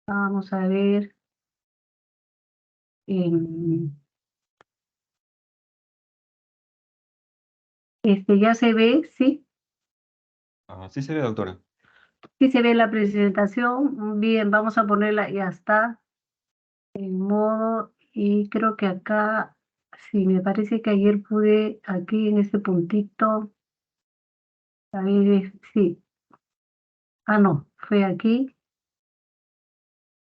Vamos a ver. em, ya se ve, ¿sí? Sí se ve, doctora. Sí se ve la presentación. Bien, vamos a ponerla, ya está, en modo, y creo que acá, sí, me parece que ayer pude, aquí en este puntito, a ver, sí, no, fue aquí,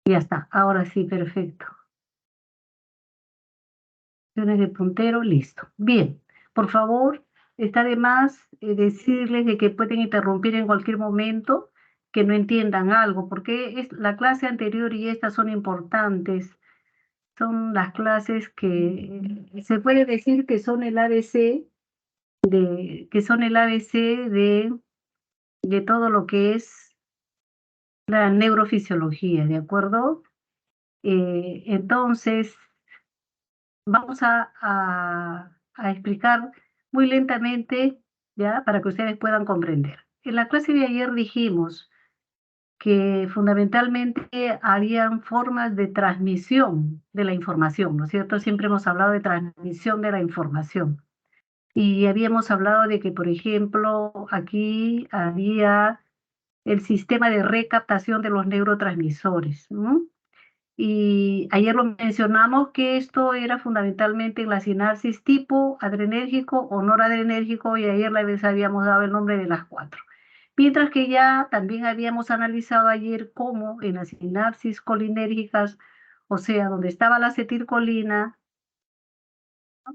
y ya está, ahora sí, perfecto. Opciones de puntero, listo. Bien, por favor, está de más decirles de que pueden interrumpir en cualquier momento que no entiendan algo, porque la clase anterior y estas son importantes. Son las clases que se puede decir que son el ABC de todo lo que es la neurofisiología, ¿de acuerdo? Entonces, vamos a explicar muy lentamente, ¿ya? Para que ustedes puedan comprender. En la clase de ayer dijimos que fundamentalmente habían formas de transmisión de la información, ¿no es cierto? Siempre hemos hablado de transmisión de la información. Y habíamos hablado de que, por ejemplo, aquí había el sistema de recaptación de los neurotransmisores, ¿no? Y ayer lo mencionamos que esto era fundamentalmente en la sinapsis tipo adrenérgico o noradrenérgico, y ayer les habíamos dado el nombre de las cuatro. Mientras que ya también habíamos analizado ayer cómo en las sinapsis colinérgicas, o sea, donde estaba la acetilcolina,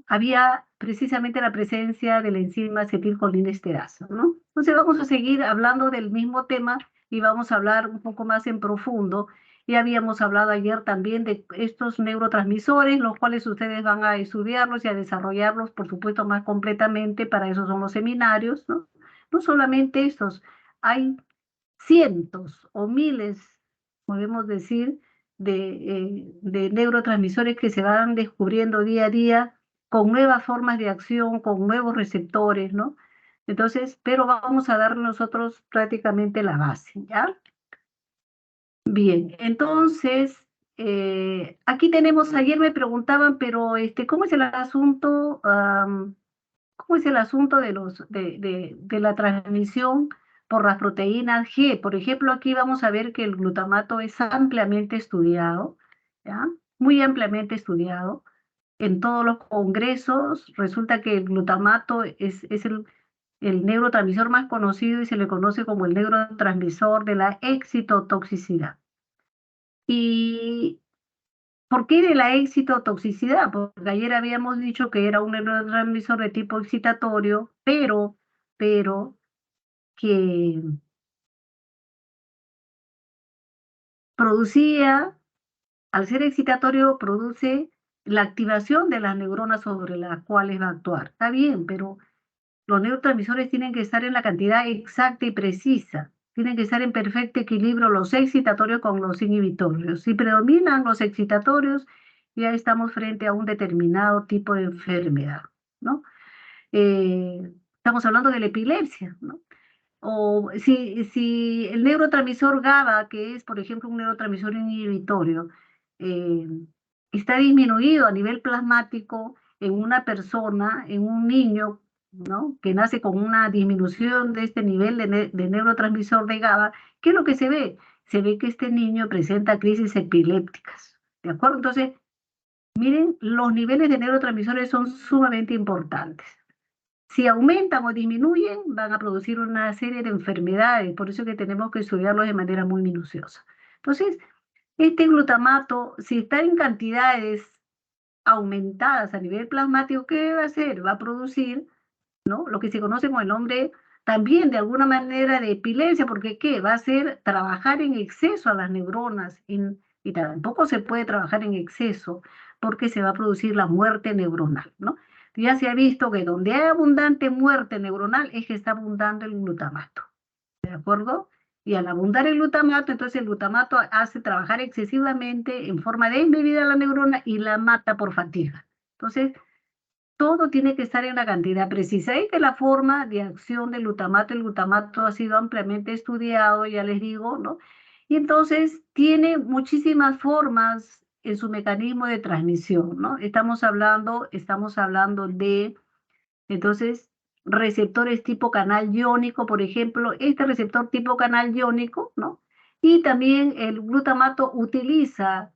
había precisamente la presencia de la enzima acetilcolinesterasa, ¿no? Entonces vamos a seguir hablando del mismo tema y vamos a hablar un poco más en profundo. Ya habíamos hablado ayer también de estos neurotransmisores, los cuales ustedes van a estudiarlos y a desarrollarlos, por supuesto, más completamente. Para eso son los seminarios, ¿no? No solamente estos, hay cientos o miles, podemos decir, de neurotransmisores que se van descubriendo día a día con nuevas formas de acción, con nuevos receptores, ¿no? Entonces, pero vamos a dar nosotros prácticamente la base, ¿ya? Bien, entonces, aquí tenemos, ayer me preguntaban, pero ¿cómo es el asunto? ¿Cómo es el asunto de la transmisión por las proteínas G? Por ejemplo, aquí vamos a ver que el glutamato es ampliamente estudiado, ¿ya? Muy ampliamente estudiado. En todos los congresos resulta que el glutamato es el neurotransmisor más conocido y se le conoce como el neurotransmisor de la excitotoxicidad. ¿Y por qué de la excitotoxicidad? Porque ayer habíamos dicho que era un neurotransmisor de tipo excitatorio, pero que producía, al ser excitatorio, produce la activación de las neuronas sobre las cuales va a actuar. Está bien, pero los neurotransmisores tienen que estar en la cantidad exacta y precisa. Tienen que estar en perfecto equilibrio los excitatorios con los inhibitorios. Si predominan los excitatorios, ya estamos frente a un determinado tipo de enfermedad, ¿no? Estamos hablando de la epilepsia, ¿no? O si el neurotransmisor GABA, que es, por ejemplo, un neurotransmisor inhibitorio, eh, está disminuido a nivel plasmático en una persona, en un niño, ¿no? Que nace con una disminución de este nivel de neurotransmisor de GABA, ¿qué es lo que se ve? Se ve que este niño presenta crisis epilépticas, ¿de acuerdo? Entonces, miren, los niveles de neurotransmisores son sumamente importantes. Si aumentan o disminuyen, van a producir una serie de enfermedades, por eso es que tenemos que estudiarlos de manera muy minuciosa. Entonces, este glutamato, si está en cantidades aumentadas a nivel plasmático, ¿qué va a hacer? Va a producir, ¿no? Lo que se conoce como el nombre también de alguna manera de epilepsia, porque ¿qué? Va a hacer trabajar en exceso a las neuronas y tampoco se puede trabajar en exceso porque se va a producir la muerte neuronal, ¿no? Ya se ha visto que donde hay abundante muerte neuronal es que está abundando el glutamato, ¿de acuerdo? Y al abundar el glutamato, entonces el glutamato hace trabajar excesivamente en forma desmedida a la neurona y la mata por fatiga. Entonces, todo tiene que estar en la cantidad precisa. Y que la forma de acción del glutamato, el glutamato ha sido ampliamente estudiado, ya les digo, ¿no? Y entonces tiene muchísimas formas en su mecanismo de transmisión, ¿no? Estamos hablando de, entonces, receptores tipo canal iónico, por ejemplo, este receptor tipo canal iónico, ¿no? Y también el glutamato utiliza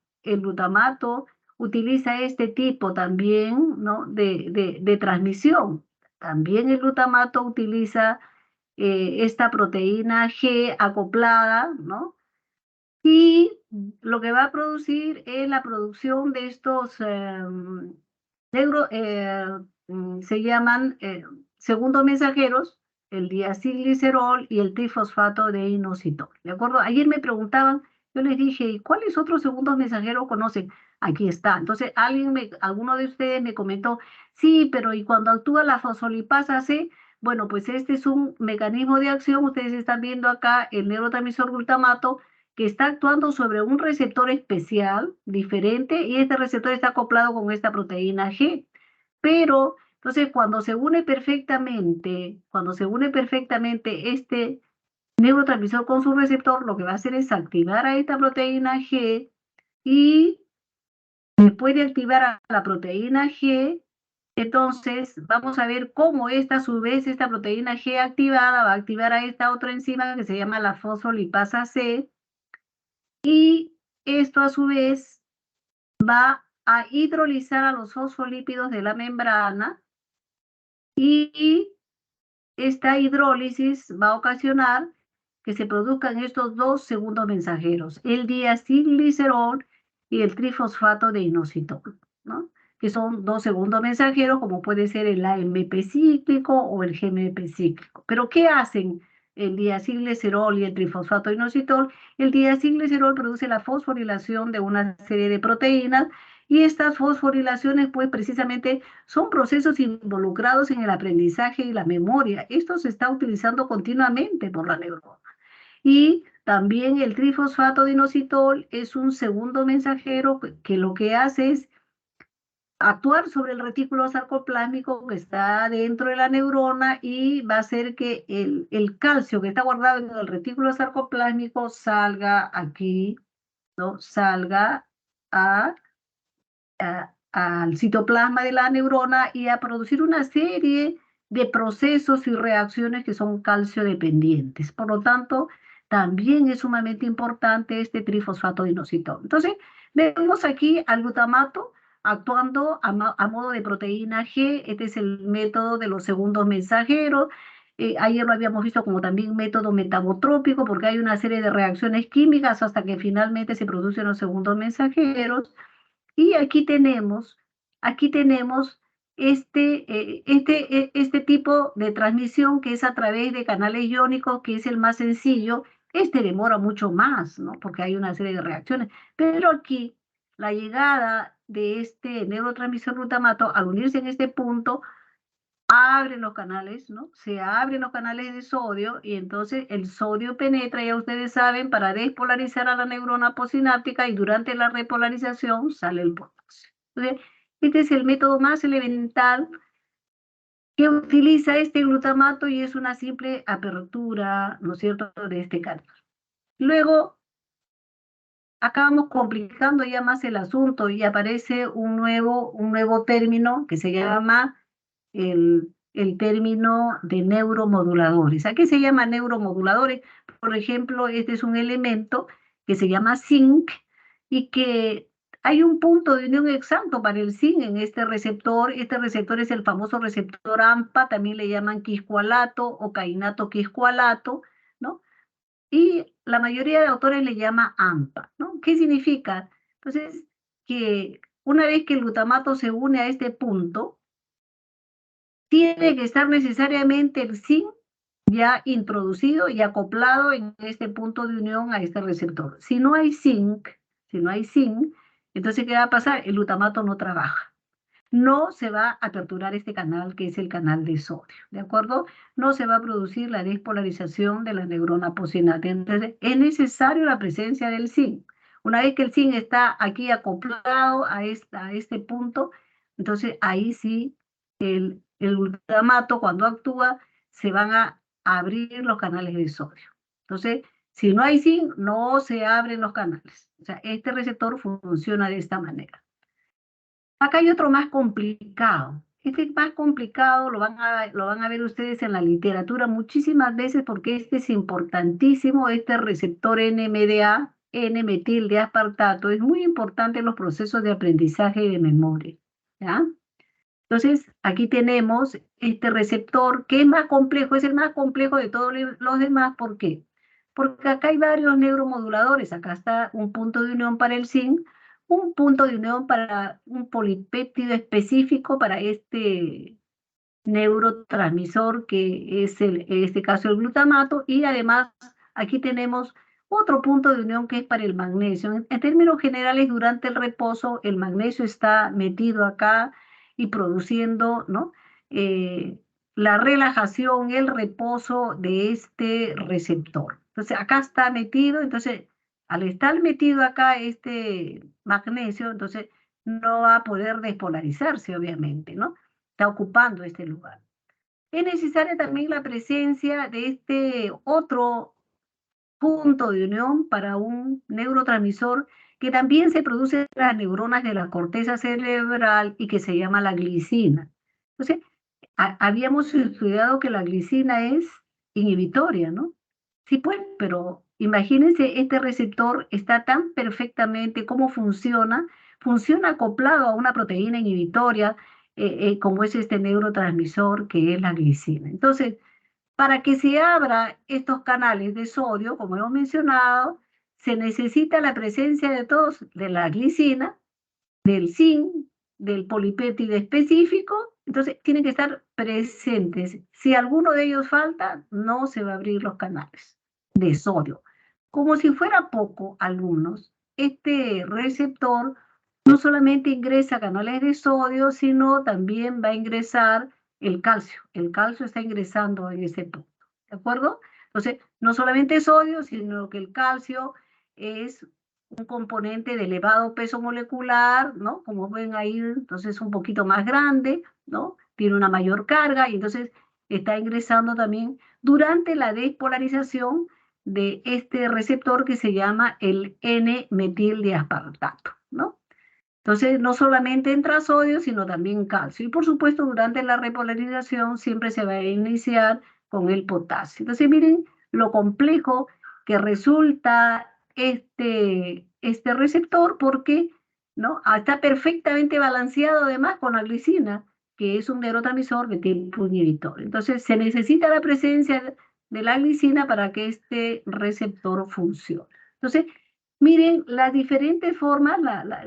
este tipo también, ¿no? De transmisión. También el glutamato utiliza esta proteína G acoplada, ¿no? Y lo que va a producir es la producción de estos neuro, se llaman segundos mensajeros, el diacilglicerol y el trifosfato de inositol. ¿De acuerdo? Ayer me preguntaban, yo les dije, ¿y cuáles otros segundos mensajeros conocen? Aquí está. Entonces, alguno de ustedes me comentó, sí, pero ¿y cuando actúa la fosfolipasa C? Bueno, pues este es un mecanismo de acción. Ustedes están viendo acá el neurotransmisor glutamato que está actuando sobre un receptor especial, diferente, y este receptor está acoplado con esta proteína G. Pero, entonces, cuando se une perfectamente este neurotransmisor con su receptor, lo que va a hacer es activar a esta proteína G y después de activar a la proteína G, entonces vamos a ver cómo esta, a su vez, esta proteína G activada va a activar a esta otra enzima que se llama la fosfolipasa C, y esto a su vez va a hidrolizar a los fosfolípidos de la membrana y esta hidrólisis va a ocasionar que se produzcan estos dos segundos mensajeros, el diacilglicerol y el trifosfato de inositol, ¿no? Que son dos segundos mensajeros, como puede ser el AMP cíclico o el GMP cíclico. ¿Pero qué hacen el diacilglicerol y el trifosfato de inositol? El diacilglicerol produce la fosforilación de una serie de proteínas y estas fosforilaciones, pues precisamente son procesos involucrados en el aprendizaje y la memoria. Esto se está utilizando continuamente por la neurona. Y también el trifosfato de inositol es un segundo mensajero que lo que hace es actuar sobre el retículo sarcoplásmico que está dentro de la neurona y va a hacer que el calcio que está guardado en el retículo sarcoplásmico salga aquí, ¿no? Salga a al citoplasma de la neurona y a producir una serie de procesos y reacciones que son calcio dependientes. Por lo tanto, también es sumamente importante este trifosfato de inositol. Entonces, vemos aquí al glutamato actuando a modo de proteína G. Este es el método de los segundos mensajeros. Ayer lo habíamos visto como también método metabotrópico, porque hay una serie de reacciones químicas hasta que finalmente se producen los segundos mensajeros. Y aquí tenemos este tipo de transmisión que es a través de canales iónicos, que es el más sencillo. Este demora mucho más, ¿no? Porque hay una serie de reacciones. Pero aquí, la llegada de este neurotransmisor glutamato, al unirse en este punto, abren los canales, ¿no? Se abren los canales de sodio y entonces el sodio penetra, ya ustedes saben, para despolarizar a la neurona posináptica y durante la repolarización sale el potasio. Entonces, este es el método más elemental que utiliza este glutamato y es una simple apertura, ¿no es cierto?, de este canal. Luego, acabamos complicando ya más el asunto y aparece un nuevo término que se llama el término de neuromoduladores. ¿A qué se llama neuromoduladores? Por ejemplo, este es un elemento que se llama zinc y que hay un punto de unión exacto para el zinc en este receptor. Este receptor es el famoso receptor AMPA, también le llaman quiscualato o cainato quiscualato, ¿no? Y la mayoría de autores le llama AMPA, ¿no? ¿Qué significa? Entonces, que una vez que el glutamato se une a este punto, tiene que estar necesariamente el zinc ya introducido y acoplado en este punto de unión a este receptor. Si no hay zinc, entonces ¿qué va a pasar? El glutamato no trabaja. No se va a aperturar este canal que es el canal de sodio, ¿de acuerdo? No se va a producir la despolarización de la neurona postsináptica. Entonces es necesario la presencia del zinc. Una vez que el zinc está aquí acoplado a este punto, entonces ahí sí el glutamato cuando actúa se van a abrir los canales de sodio. Entonces Si no hay zinc, no se abren los canales. O sea, este receptor funciona de esta manera. Acá hay otro más complicado. Este más complicado lo van a ver ustedes en la literatura muchísimas veces porque este es importantísimo, este receptor NMDA, N-metil de aspartato, es muy importante en los procesos de aprendizaje y de memoria. ¿Ya? Entonces, aquí tenemos este receptor que es más complejo, es el más complejo de todos los demás. ¿Por qué? Porque acá hay varios neuromoduladores. Acá está un punto de unión para el zinc, un punto de unión para un polipéptido específico para este neurotransmisor que es en este caso el glutamato, y además aquí tenemos otro punto de unión que es para el magnesio. En términos generales, durante el reposo, el magnesio está metido acá y produciendo, ¿no? Eh, la relajación, el reposo de este receptor. Entonces, acá está metido, entonces, al estar metido acá este magnesio, entonces no va a poder despolarizarse, obviamente, ¿no? Está ocupando este lugar. Es necesaria también la presencia de este otro punto de unión para un neurotransmisor que también se produce en las neuronas de la corteza cerebral y que se llama la glicina. Entonces, habíamos estudiado que la glicina es inhibitoria, ¿no? Sí, pues, pero imagínense, este receptor está tan perfectamente, ¿cómo funciona? Funciona acoplado a una proteína inhibitoria, como es este neurotransmisor que es la glicina. Entonces, para que se abra estos canales de sodio, como hemos mencionado, se necesita la presencia de todos, de la glicina, del zinc, del polipéptido específico, entonces tienen que estar presentes. Si alguno de ellos falta, no se va a abrir los canales de sodio. Como si fuera poco, algunos, este receptor no solamente ingresa canales de sodio, sino también va a ingresar el calcio. El calcio está ingresando en ese punto, ¿de acuerdo? Entonces, no solamente sodio, sino que el calcio es un componente de elevado peso molecular, ¿no? Como ven ahí, entonces un poquito más grande, ¿no? Tiene una mayor carga y entonces está ingresando también durante la despolarización de este receptor que se llama el N-metil de aspartato, ¿no? Entonces, no solamente entra sodio, sino también calcio. Y por supuesto, durante la repolarización siempre se va a iniciar con el potasio. Entonces, miren lo complejo que resulta este receptor porque, ¿no? Está perfectamente balanceado además con la glicina, que es un neurotransmisor de tipo inhibitor. Entonces, se necesita la presencia de la glicina para que este receptor funcione. Entonces, miren las diferentes formas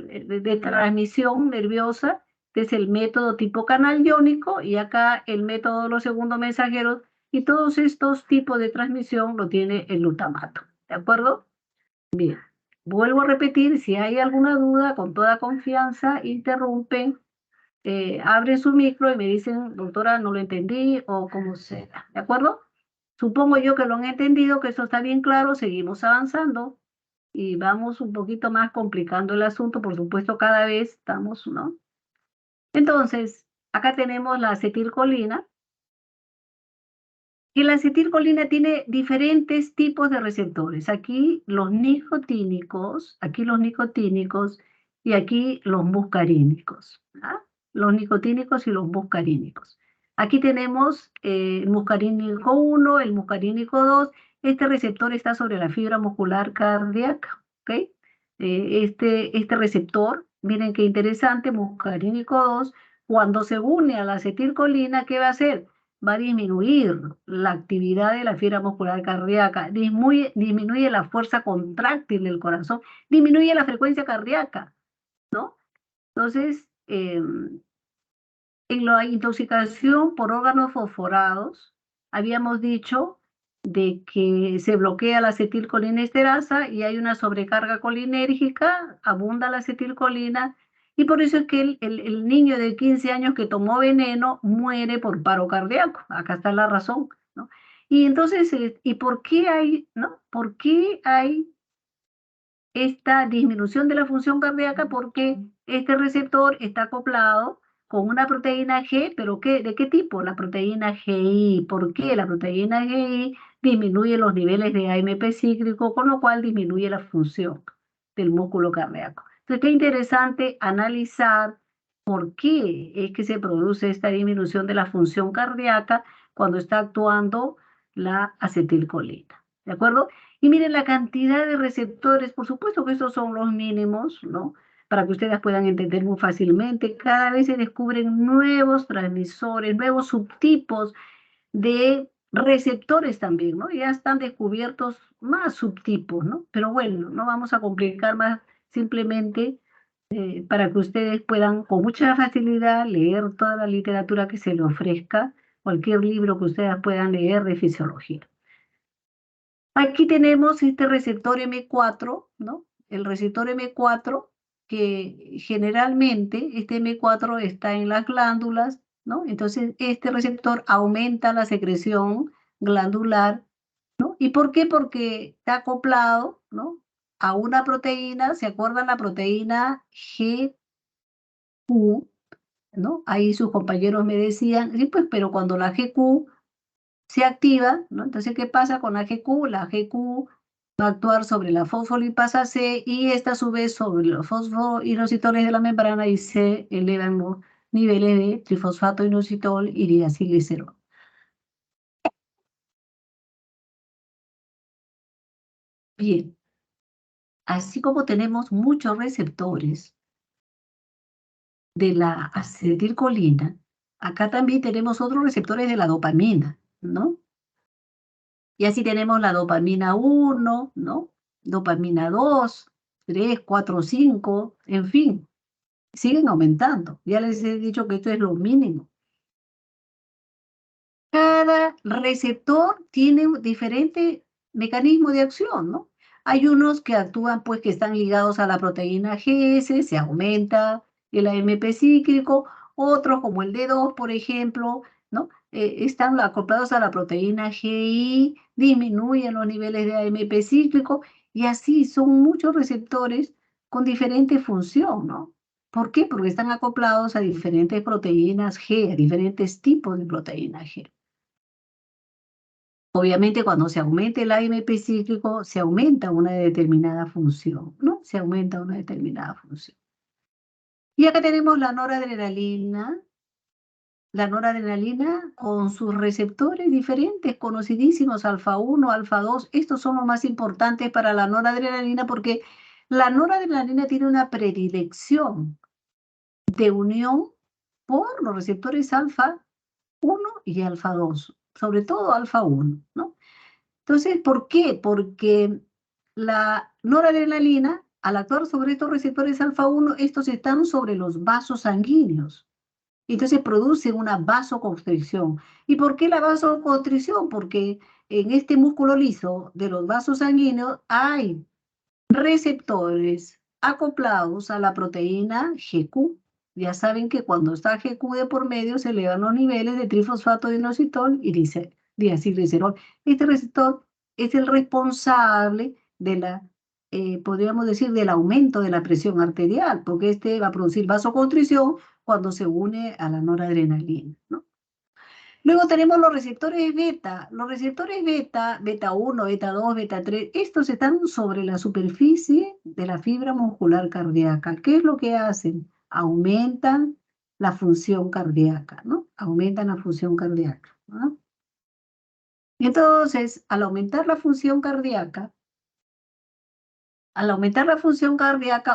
de transmisión nerviosa, que es el método tipo canal iónico y acá el método de los segundos mensajeros, y todos estos tipos de transmisión lo tiene el glutamato. ¿De acuerdo? Bien, vuelvo a repetir, si hay alguna duda, con toda confianza, interrumpen, abren su micro y me dicen, doctora, no lo entendí o como sea. ¿De acuerdo? Supongo yo que lo han entendido, que eso está bien claro, seguimos avanzando y vamos un poquito más complicando el asunto, por supuesto, cada vez estamos, ¿no? Entonces, acá tenemos la acetilcolina, y la acetilcolina tiene diferentes tipos de receptores. Aquí los nicotínicos y aquí los muscarínicos. ¿Ah? Los nicotínicos y los muscarínicos. Aquí tenemos el muscarínico 1, el muscarínico 2. Este receptor está sobre la fibra muscular cardíaca. ¿Ok? Este receptor, miren qué interesante, muscarínico 2, cuando se une a la acetilcolina, ¿qué va a hacer? Va a disminuir la actividad de la fibra muscular cardíaca, disminuye la fuerza contráctil del corazón, disminuye la frecuencia cardíaca, ¿no? Entonces, en la intoxicación por órganos fosforados, habíamos dicho de que se bloquea la acetilcolinesterasa y hay una sobrecarga colinérgica, abunda la acetilcolina, y por eso es que el niño de 15 años que tomó veneno muere por paro cardíaco. Acá está la razón, ¿no? Y entonces, ¿y por qué hay, no? ¿Por qué hay esta disminución de la función cardíaca? Porque este receptor está acoplado con una proteína G, pero ¿de qué tipo? La proteína GI. ¿Por qué? La proteína GI disminuye los niveles de AMP cíclico, con lo cual disminuye la función del músculo cardíaco. Entonces, qué interesante analizar por qué es que se produce esta disminución de la función cardíaca cuando está actuando la acetilcolina. ¿De acuerdo? Y miren la cantidad de receptores, por supuesto que estos son los mínimos, ¿no? Para que ustedes puedan entender muy fácilmente. Cada vez se descubren nuevos transmisores, nuevos subtipos de receptores también, ¿no? Ya están descubiertos más subtipos, ¿no? Pero bueno, no vamos a complicar más, simplemente para que ustedes puedan con mucha facilidad leer toda la literatura que se les ofrezca, cualquier libro que ustedes puedan leer de fisiología. Aquí tenemos este receptor M4, ¿no? El receptor M4, que generalmente este M4 está en las glándulas, ¿no? Entonces, este receptor aumenta la secreción glandular, ¿no? ¿Y por qué? Porque está acoplado, ¿no? A una proteína, ¿se acuerdan la proteína GQ, ¿no? Ahí sus compañeros me decían, sí, pues, pero cuando la GQ se activa, ¿no? Entonces, ¿qué pasa con la GQ? La GQ va a actuar sobre la fosfolipasa C y esta a su vez sobre los fosfoinositoles de la membrana y se elevan los niveles de trifosfato inositol y diacilglicerol. Bien, así como tenemos muchos receptores de la acetilcolina, acá también tenemos otros receptores de la dopamina, ¿no? Y así tenemos la dopamina 1, ¿no? Dopamina 2, 3, 4, 5, en fin, siguen aumentando. Ya les he dicho que esto es lo mínimo. Cada receptor tiene un diferente mecanismo de acción, ¿no? Hay unos que actúan, pues, que están ligados a la proteína GS, se aumenta el AMP cíclico, otros, como el D2, por ejemplo, ¿no? Están acoplados a la proteína GI, disminuyen los niveles de AMP cíclico, y así son muchos receptores con diferente función, ¿no? ¿Por qué? Porque están acoplados a diferentes proteínas G, a diferentes tipos de proteína G. Obviamente, cuando se aumenta el AMP cíclico, se aumenta una determinada función, ¿no? Se aumenta una determinada función. Y acá tenemos la noradrenalina con sus receptores diferentes, conocidísimos, alfa 1, alfa 2. Estos son los más importantes para la noradrenalina porque la noradrenalina tiene una predilección de unión por los receptores alfa 1 y alfa 2, sobre todo alfa 1, ¿no? Entonces, ¿por qué? Porque la noradrenalina, al actuar sobre estos receptores alfa 1, estos están sobre los vasos sanguíneos. Entonces produce una vasoconstricción. ¿Y por qué la vasoconstricción? Porque en este músculo liso de los vasos sanguíneos hay receptores acoplados a la proteína GQ. Ya saben que cuando está GQ de por medio se elevan los niveles de trifosfato de inositol y diacilglicerol. Este receptor es el responsable de podríamos decir, del aumento de la presión arterial, porque este va a producir vasoconstricción cuando se une a la noradrenalina, ¿no? Luego tenemos los receptores beta. Los receptores beta, beta 1, beta 2, beta 3, estos están sobre la superficie de la fibra muscular cardíaca. ¿Qué es lo que hacen? Aumentan la función cardíaca, ¿no? Aumentan la función cardíaca, ¿no? Entonces, al aumentar la función cardíaca,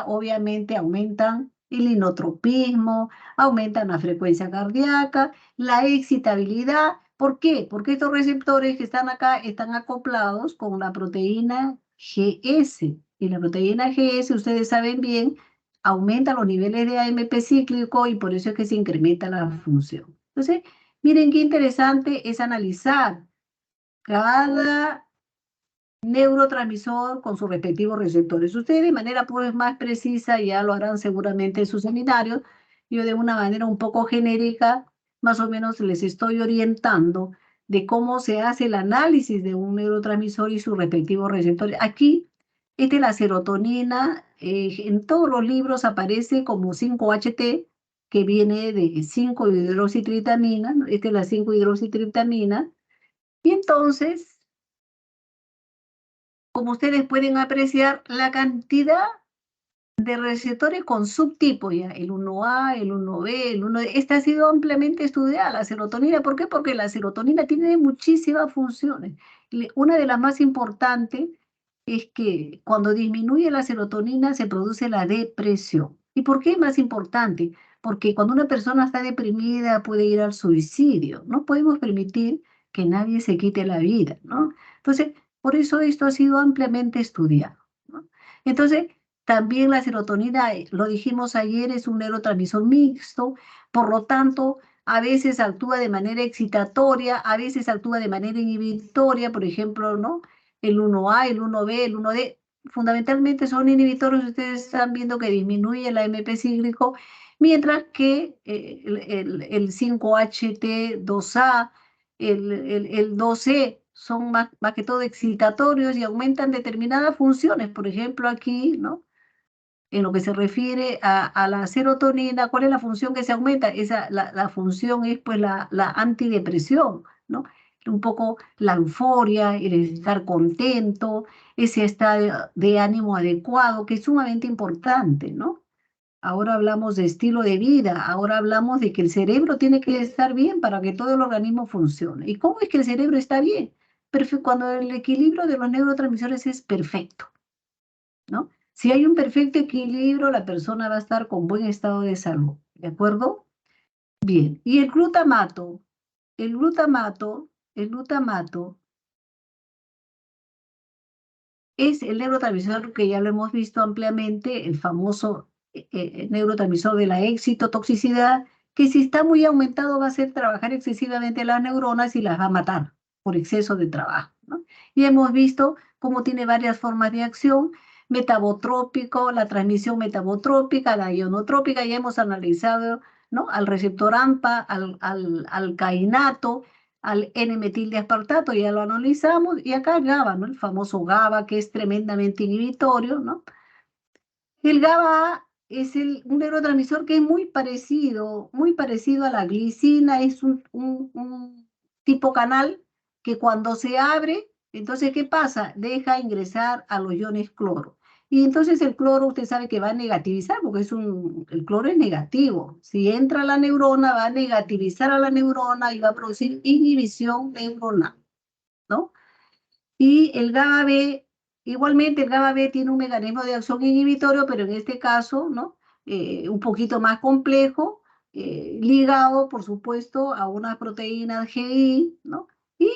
obviamente aumentan el inotropismo, aumentan la frecuencia cardíaca, la excitabilidad. ¿Por qué? Porque estos receptores que están acá están acoplados con la proteína GS. Y la proteína GS, ustedes saben bien, aumenta los niveles de AMP cíclico y por eso es que se incrementa la función. Entonces, miren qué interesante es analizar cada neurotransmisor con sus respectivos receptores. Ustedes de manera pues más precisa ya lo harán seguramente en sus seminarios. Yo de una manera un poco genérica, más o menos les estoy orientando de cómo se hace el análisis de un neurotransmisor y sus respectivos receptores. Aquí, la serotonina, en todos los libros aparece como 5-HT, que viene de 5-hidroxitriptamina, ¿no? Esta es la 5-hidroxitriptamina. Y entonces, como ustedes pueden apreciar, la cantidad de receptores con subtipos, ya, el 1A, el 1B, el 1D, esta ha sido ampliamente estudiada, la serotonina. ¿Por qué? Porque la serotonina tiene muchísimas funciones. Una de las más importantes es que cuando disminuye la serotonina se produce la depresión. ¿Y por qué es más importante? Porque cuando una persona está deprimida puede ir al suicidio. No podemos permitir que nadie se quite la vida, ¿no? Entonces, por eso esto ha sido ampliamente estudiado, ¿no? Entonces, también la serotonina, lo dijimos ayer, es un neurotransmisor mixto, por lo tanto, a veces actúa de manera excitatoria, a veces actúa de manera inhibitoria, por ejemplo, ¿no? El 1A, el 1B, el 1D, fundamentalmente son inhibitores. Ustedes están viendo que disminuye la MP cíclico, mientras que el 5HT2A, el 2C son más que todo excitatorios y aumentan determinadas funciones. Por ejemplo, aquí, ¿no? En lo que se refiere a la serotonina, ¿cuál es la función que se aumenta? La función es pues la antidepresión, ¿no? Un poco la euforia, el estar contento, ese estado de ánimo adecuado, que es sumamente importante, ¿no? Ahora hablamos de estilo de vida, ahora hablamos de que el cerebro tiene que estar bien para que todo el organismo funcione. ¿Y cómo es que el cerebro está bien? Cuando el equilibrio de los neurotransmisores es perfecto, ¿no? Si hay un perfecto equilibrio, la persona va a estar con buen estado de salud, ¿de acuerdo? Bien, y el glutamato es el neurotransmisor que ya lo hemos visto ampliamente, el famoso neurotransmisor de la excitotoxicidad, que si está muy aumentado va a hacer trabajar excesivamente las neuronas y las va a matar por exceso de trabajo, ¿no? Y hemos visto cómo tiene varias formas de acción: metabotrópico, la transmisión metabotrópica, la ionotrópica. Ya hemos analizado, ¿no? Al receptor AMPA, al kainato, al N-metildeaspartato, ya lo analizamos, y acá GABA, ¿no? El famoso GABA, que es tremendamente inhibitorio, ¿no? El GABA es un neurotransmisor que es muy parecido a la glicina. Es un tipo canal que cuando se abre, entonces, ¿qué pasa? Deja ingresar a los iones cloro. Y entonces el cloro, usted sabe que va a negativizar, porque el cloro es negativo. Si entra a la neurona, va a negativizar a la neurona y va a producir inhibición neuronal, ¿no? Y el GABA B, igualmente el GABA B tiene un mecanismo de acción inhibitorio, pero en este caso, ¿no? Un poquito más complejo, ligado, por supuesto, a unas proteínas GI, ¿no? Y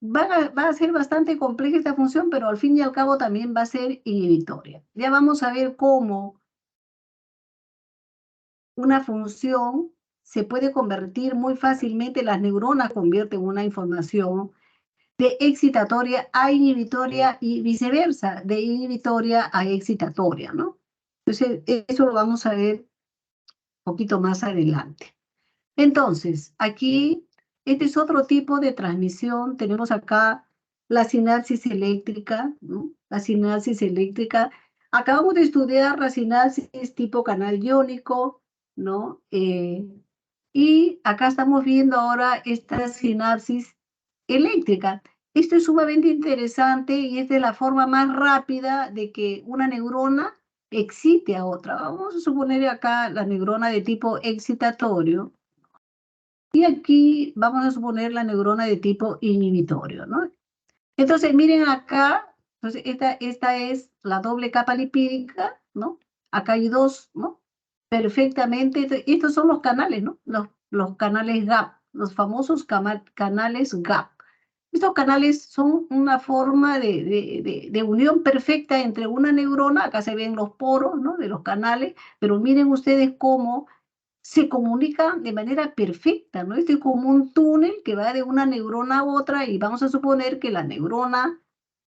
va a ser bastante compleja esta función, pero al fin y al cabo también va a ser inhibitoria. Ya vamos a ver cómo una función se puede convertir muy fácilmente, las neuronas convierten una información de excitatoria a inhibitoria y viceversa, de inhibitoria a excitatoria, ¿no? Entonces, eso lo vamos a ver un poquito más adelante. Entonces, aquí, este es otro tipo de transmisión. Tenemos acá la sinapsis eléctrica, ¿no? La sinapsis eléctrica. Acabamos de estudiar la sinapsis tipo canal iónico, ¿no? Y acá estamos viendo ahora esta sinapsis eléctrica. Esto es sumamente interesante y es de la forma más rápida de que una neurona excite a otra. Vamos a suponer acá la neurona de tipo excitatorio y aquí vamos a suponer la neurona de tipo inhibitorio, ¿no? Entonces, miren acá, entonces esta es la doble capa lipídica, ¿no? Acá hay dos, ¿no? Perfectamente. Estos son los canales, ¿no? Los canales GAP, los famosos canales GAP. Estos canales son una forma de unión perfecta entre una neurona. Acá se ven los poros, ¿no? De los canales, pero miren ustedes cómo se comunican de manera perfecta, ¿no? Este es como un túnel que va de una neurona a otra, y vamos a suponer que la neurona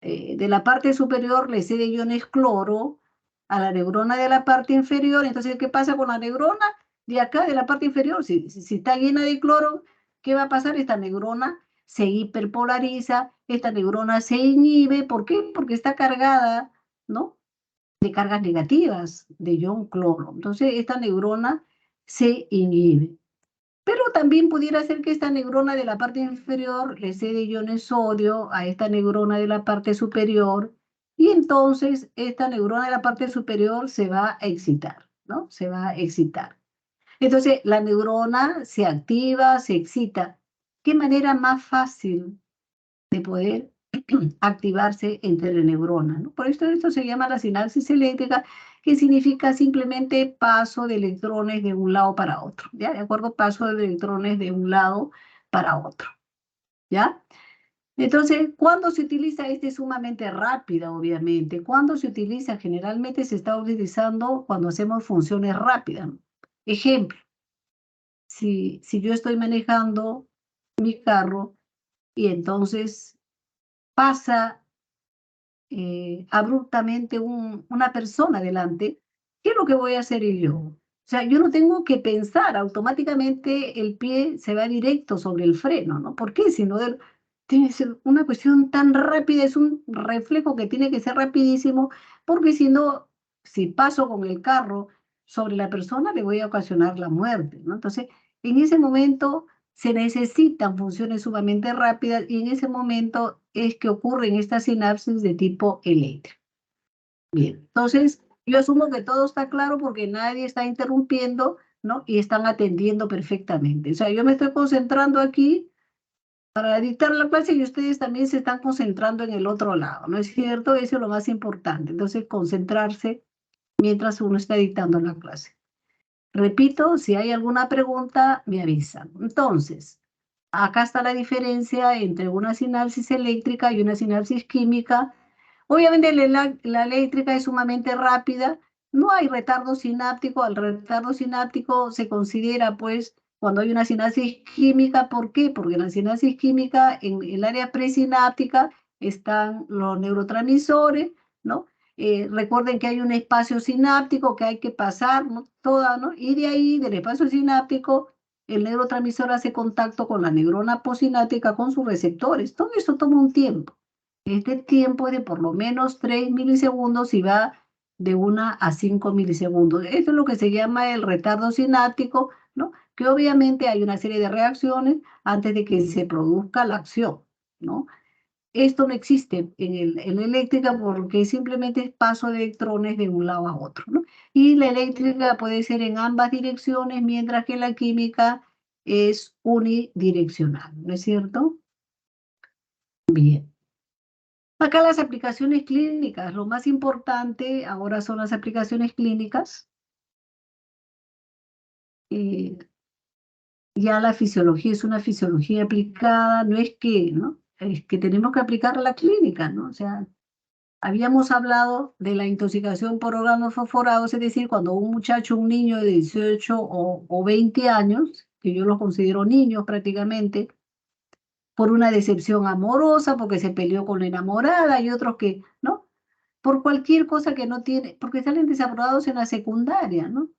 de la parte superior le cede iones cloro a la neurona de la parte inferior. Entonces, ¿qué pasa con la neurona de acá, de la parte inferior? Si está llena de cloro, ¿qué va a pasar? Esta neurona se hiperpolariza, esta neurona se inhibe. ¿Por qué? Porque está cargada, ¿no? De cargas negativas, de ion cloro. Entonces, esta neurona se inhibe. Pero también pudiera ser que esta neurona de la parte inferior le cede iones sodio a esta neurona de la parte superior y entonces esta neurona de la parte superior se va a excitar, ¿no? Se va a excitar. Entonces la neurona se activa, se excita. ¿Qué manera más fácil de poder activarse entre neuronas, ¿no? Por esto se llama la sinapsis eléctrica, que significa simplemente paso de electrones de un lado para otro, ¿ya? ¿De acuerdo? Paso de electrones de un lado para otro, ¿ya? Entonces, ¿cuándo se utiliza? Este es sumamente rápida, obviamente. ¿Cuándo se utiliza? Generalmente se está utilizando cuando hacemos funciones rápidas, ¿no? Ejemplo, si yo estoy manejando mi carro y entonces pasa abruptamente una persona delante, ¿qué es lo que voy a hacer yo? O sea, yo no tengo que pensar, automáticamente el pie se va directo sobre el freno, ¿no? ¿Por qué? Tiene que ser una cuestión tan rápida, es un reflejo que tiene que ser rapidísimo, porque si no, si paso con el carro sobre la persona, le voy a ocasionar la muerte, ¿no? Entonces, en ese momento se necesitan funciones sumamente rápidas y en ese momento es que ocurren estas sinapsis de tipo eléctrico. Bien, entonces yo asumo que todo está claro porque nadie está interrumpiendo, ¿no? Y están atendiendo perfectamente. O sea, yo me estoy concentrando aquí para dictar la clase y ustedes también se están concentrando en el otro lado, ¿no es cierto? Eso es lo más importante. Entonces, concentrarse mientras uno está dictando la clase. Repito, si hay alguna pregunta, me avisan. Entonces, acá está la diferencia entre una sinapsis eléctrica y una sinapsis química. Obviamente la eléctrica es sumamente rápida, no hay retardo sináptico, al retardo sináptico se considera pues cuando hay una sinapsis química, ¿por qué? Porque en la sinapsis química, en el área presináptica, están los neurotransmisores, ¿no? Recuerden que hay un espacio sináptico que hay que pasar, ¿no? Toda, ¿no? Y de ahí, del espacio sináptico, el neurotransmisor hace contacto con la neurona posináptica, con sus receptores. Todo eso toma un tiempo. Este tiempo es de por lo menos 3 milisegundos y va de 1 a 5 milisegundos. Esto es lo que se llama el retardo sináptico, ¿no? Que obviamente hay una serie de reacciones antes de que se produzca la acción, ¿no? Esto no existe en la eléctrica porque simplemente es paso de electrones de un lado a otro, ¿no? Y la eléctrica puede ser en ambas direcciones, mientras que la química es unidireccional, ¿no es cierto? Bien. Acá las aplicaciones clínicas, lo más importante ahora son las aplicaciones clínicas. Eh, ya la fisiología es una fisiología aplicada, no es que, ¿no? Es que tenemos que aplicar la clínica, ¿no? O sea, habíamos hablado de la intoxicación por órganos fosforados, es decir, cuando un muchacho, un niño de 18 o 20 años, que yo los considero niños prácticamente, por una decepción amorosa, porque se peleó con la enamorada y otros que, ¿no? Por cualquier cosa que no tiene, porque salen desaprobados en la secundaria, ¿no?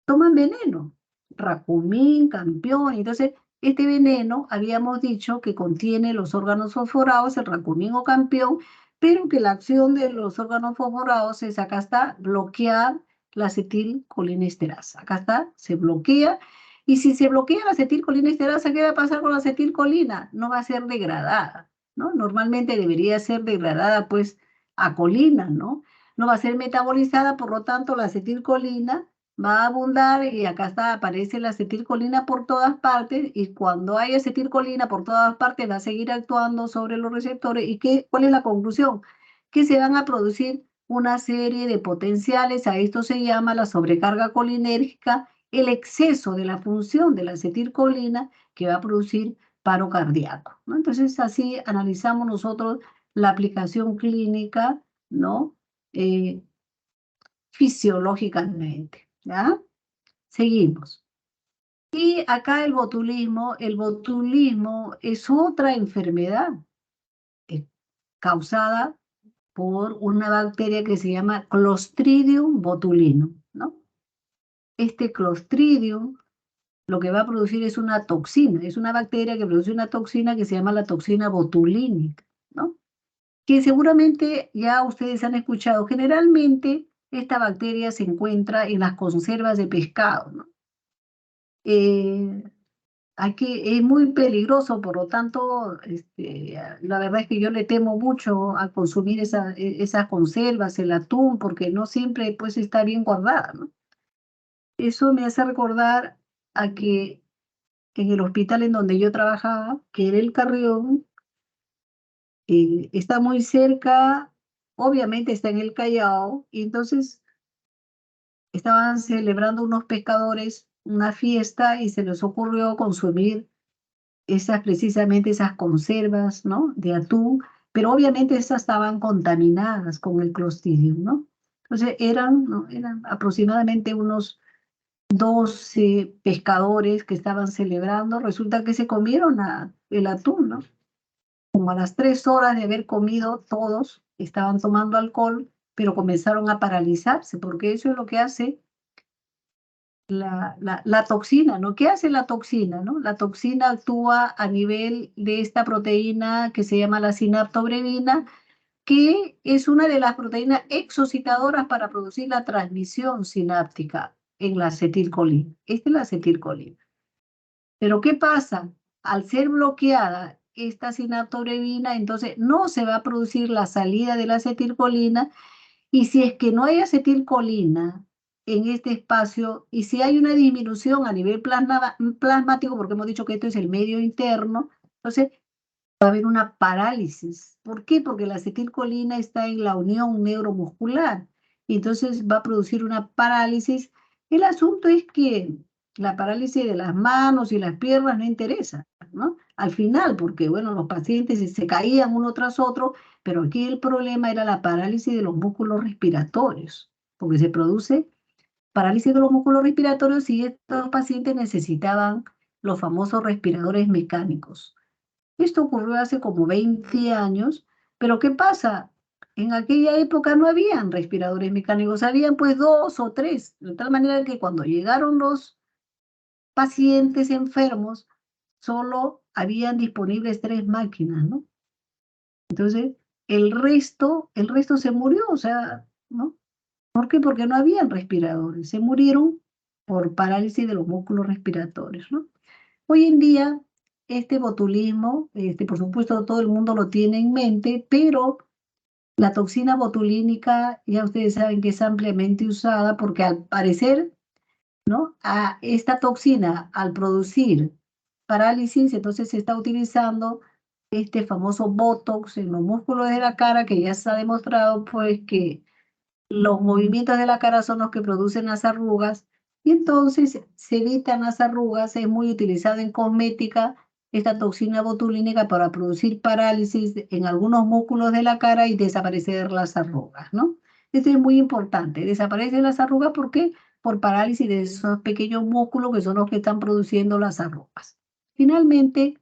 Toman veneno, Racumín, Campeón, entonces este veneno habíamos dicho que contiene los órganos fosforados, el Racumín o Campeón, pero que la acción de los órganos fosforados es, acá está, bloquear la acetilcolinesterasa. Acá está, se bloquea. Y si se bloquea la acetilcolinesterasa, ¿qué va a pasar con la acetilcolina? No va a ser degradada, ¿no? Normalmente debería ser degradada, pues, a colina, ¿no? No va a ser metabolizada, por lo tanto, la acetilcolina va a abundar y acá está, aparece la acetilcolina por todas partes y cuando hay acetilcolina por todas partes va a seguir actuando sobre los receptores. ¿Y cuál es la conclusión? Que se van a producir una serie de potenciales, a esto se llama la sobrecarga colinérgica, el exceso de la función de la acetilcolina que va a producir paro cardíaco, ¿no? Entonces así analizamos nosotros la aplicación clínica, ¿no? Eh, Fisiológicamente, ¿ya? Seguimos. Y acá el botulismo es otra enfermedad eh, causada por una bacteria que se llama Clostridium botulinum, ¿no? Este Clostridium lo que va a producir es una toxina, es una bacteria que produce una toxina que se llama la toxina botulínica, ¿no? Que seguramente ya ustedes han escuchado. Generalmente esta bacteria se encuentra en las conservas de pescado, ¿no? es muy peligroso, por lo tanto, la verdad es que yo le temo mucho a consumir esas conservas, el atún, porque no siempre pues está bien guardada, ¿no? Eso me hace recordar a que en el hospital en donde yo trabajaba, que era el Carrión, está muy cerca, obviamente está en el Callao, y entonces estaban celebrando unos pescadores una fiesta y se les ocurrió consumir precisamente esas conservas, ¿no? De atún, pero obviamente esas estaban contaminadas con el Clostridium, ¿no? Entonces ¿no? Eran aproximadamente unos 12 pescadores que estaban celebrando, resulta que se comieron el atún, ¿no? Como a las 3 horas de haber comido todos, estaban tomando alcohol, pero comenzaron a paralizarse, porque eso es lo que hace la toxina, ¿no? ¿Qué hace la toxina, no? La toxina actúa a nivel de esta proteína que se llama la sinaptobrevina, que es una de las proteínas exocitadoras para producir la transmisión sináptica en la acetilcolina. Esta es la acetilcolina. Pero ¿qué pasa? Al ser bloqueada esta sinaptobrevina, entonces no se va a producir la salida de la acetilcolina, y si es que no hay acetilcolina en este espacio y si hay una disminución a nivel plasmático, porque hemos dicho que esto es el medio interno, entonces va a haber una parálisis. ¿Por qué? Porque la acetilcolina está en la unión neuromuscular y entonces va a producir una parálisis. El asunto es que la parálisis de las manos y las piernas no interesa, ¿no? Al final, porque bueno, los pacientes se caían uno tras otro, pero aquí el problema era la parálisis de los músculos respiratorios, porque se produce parálisis de los músculos respiratorios y estos pacientes necesitaban los famosos respiradores mecánicos. Esto ocurrió hace como 20 años, pero ¿qué pasa? En aquella época no habían respiradores mecánicos, habían pues 2 o 3, de tal manera que cuando llegaron los pacientes enfermos, solo habían disponibles 3 máquinas, ¿no? Entonces, el resto se murió, o sea, ¿no? ¿Por qué? Porque no habían respiradores, se murieron por parálisis de los músculos respiratorios, ¿no? Hoy en día, este botulismo, por supuesto, todo el mundo lo tiene en mente, pero la toxina botulínica, ya ustedes saben que es ampliamente usada porque al parecer, ¿no? A esta toxina, al producir parálisis, entonces se está utilizando este famoso Botox en los músculos de la cara, que ya se ha demostrado, pues, que los movimientos de la cara son los que producen las arrugas y entonces se evitan las arrugas. Es muy utilizado en cosmética esta toxina botulínica para producir parálisis en algunos músculos de la cara y desaparecer las arrugas, ¿no? Esto es muy importante. Desaparecen las arrugas, ¿por qué? Por parálisis de esos pequeños músculos que son los que están produciendo las arrugas. Finalmente,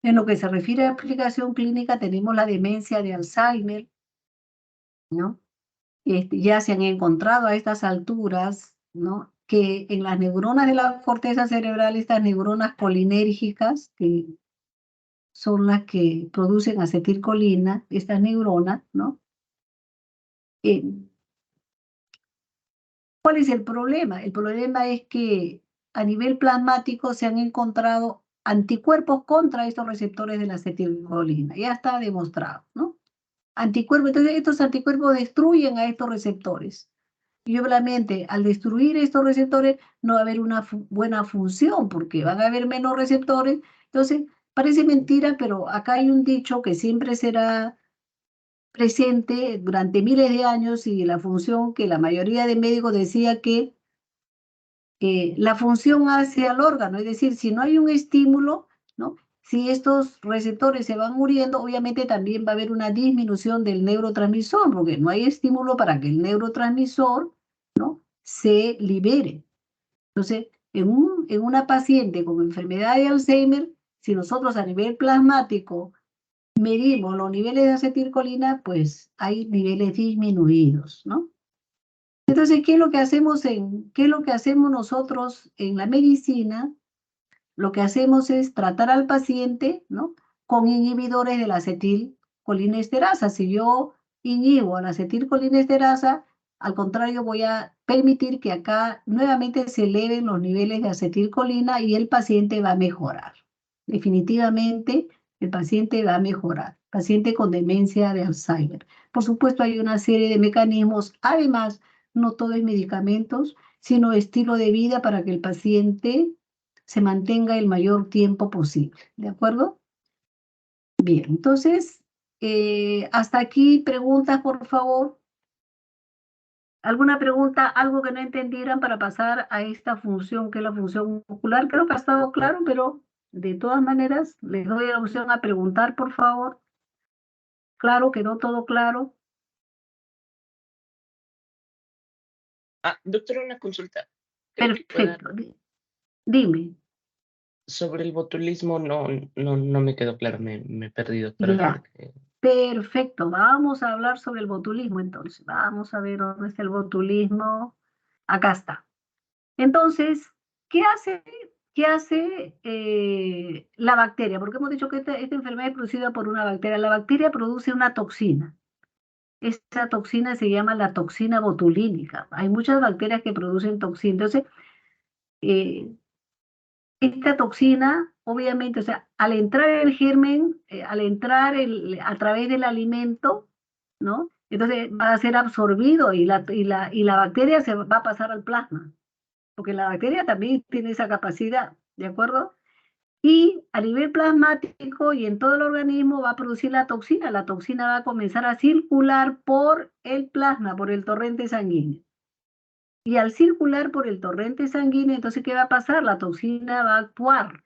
en lo que se refiere a aplicación clínica, tenemos la demencia de Alzheimer, ¿no? Ya se han encontrado a estas alturas, ¿no? Que en las neuronas de la corteza cerebral, estas neuronas colinérgicas, que son las que producen acetilcolina, estas neuronas, ¿no? Eh, ¿Cuál es el problema? El problema es que a nivel plasmático se han encontrado anticuerpos contra estos receptores de la acetilcolina. Ya está demostrado, ¿no? Anticuerpos, entonces estos anticuerpos destruyen a estos receptores. Y obviamente, al destruir estos receptores, no va a haber una buena función, porque van a haber menos receptores. Entonces, parece mentira, pero acá hay un dicho que siempre será presente durante miles de años y la función que la mayoría de médicos decía que la función hace al órgano, es decir, si no hay un estímulo, ¿no? Si estos receptores se van muriendo, obviamente también va a haber una disminución del neurotransmisor, porque no hay estímulo para que el neurotransmisor, ¿no? Se libere. Entonces, en una paciente con enfermedad de Alzheimer, si nosotros a nivel plasmático medimos los niveles de acetilcolina, pues hay niveles disminuidos, ¿no? Entonces, qué es lo que hacemos nosotros en la medicina? Lo que hacemos es tratar al paciente, ¿no? Con inhibidores de la acetilcolinesterasa. Si yo inhibo a la acetilcolinesterasa, Al contrario, voy a permitir que acá nuevamente se eleven los niveles de acetilcolina y el paciente va a mejorar. Definitivamente, el paciente va a mejorar. Paciente con demencia de Alzheimer. Por supuesto, hay una serie de mecanismos. Además, no todo es medicamentos, sino estilo de vida para que el paciente se mantenga el mayor tiempo posible. ¿De acuerdo? Bien, entonces, hasta aquí preguntas, por favor. ¿Alguna pregunta, algo que no entendieran para pasar a esta función que es la función muscular? Creo que ha estado claro, pero de todas maneras les doy la opción a preguntar, por favor. Claro, quedó todo claro. Doctora, una consulta. Creo que pueda. Perfecto. Dime. Sobre el botulismo no me quedó claro, me perdí, doctora. Ya. Perfecto. Vamos a hablar sobre el botulismo entonces. Vamos a ver dónde está el botulismo. Acá está. Entonces, ¿qué hace la bacteria? Porque hemos dicho que esta enfermedad es producida por una bacteria. La bacteria produce una toxina. Esta toxina se llama la toxina botulínica. Hay muchas bacterias que producen toxina. Entonces, eh, esta toxina, obviamente, o sea, al entrar el germen, al entrar a través del alimento, ¿no? Entonces va a ser absorbido y la bacteria se va a pasar al plasma, porque la bacteria también tiene esa capacidad, ¿de acuerdo? Y a nivel plasmático y en todo el organismo va a producir la toxina va a comenzar a circular por el plasma, por el torrente sanguíneo. Y al circular por el torrente sanguíneo, entonces, ¿qué va a pasar? La toxina va a actuar,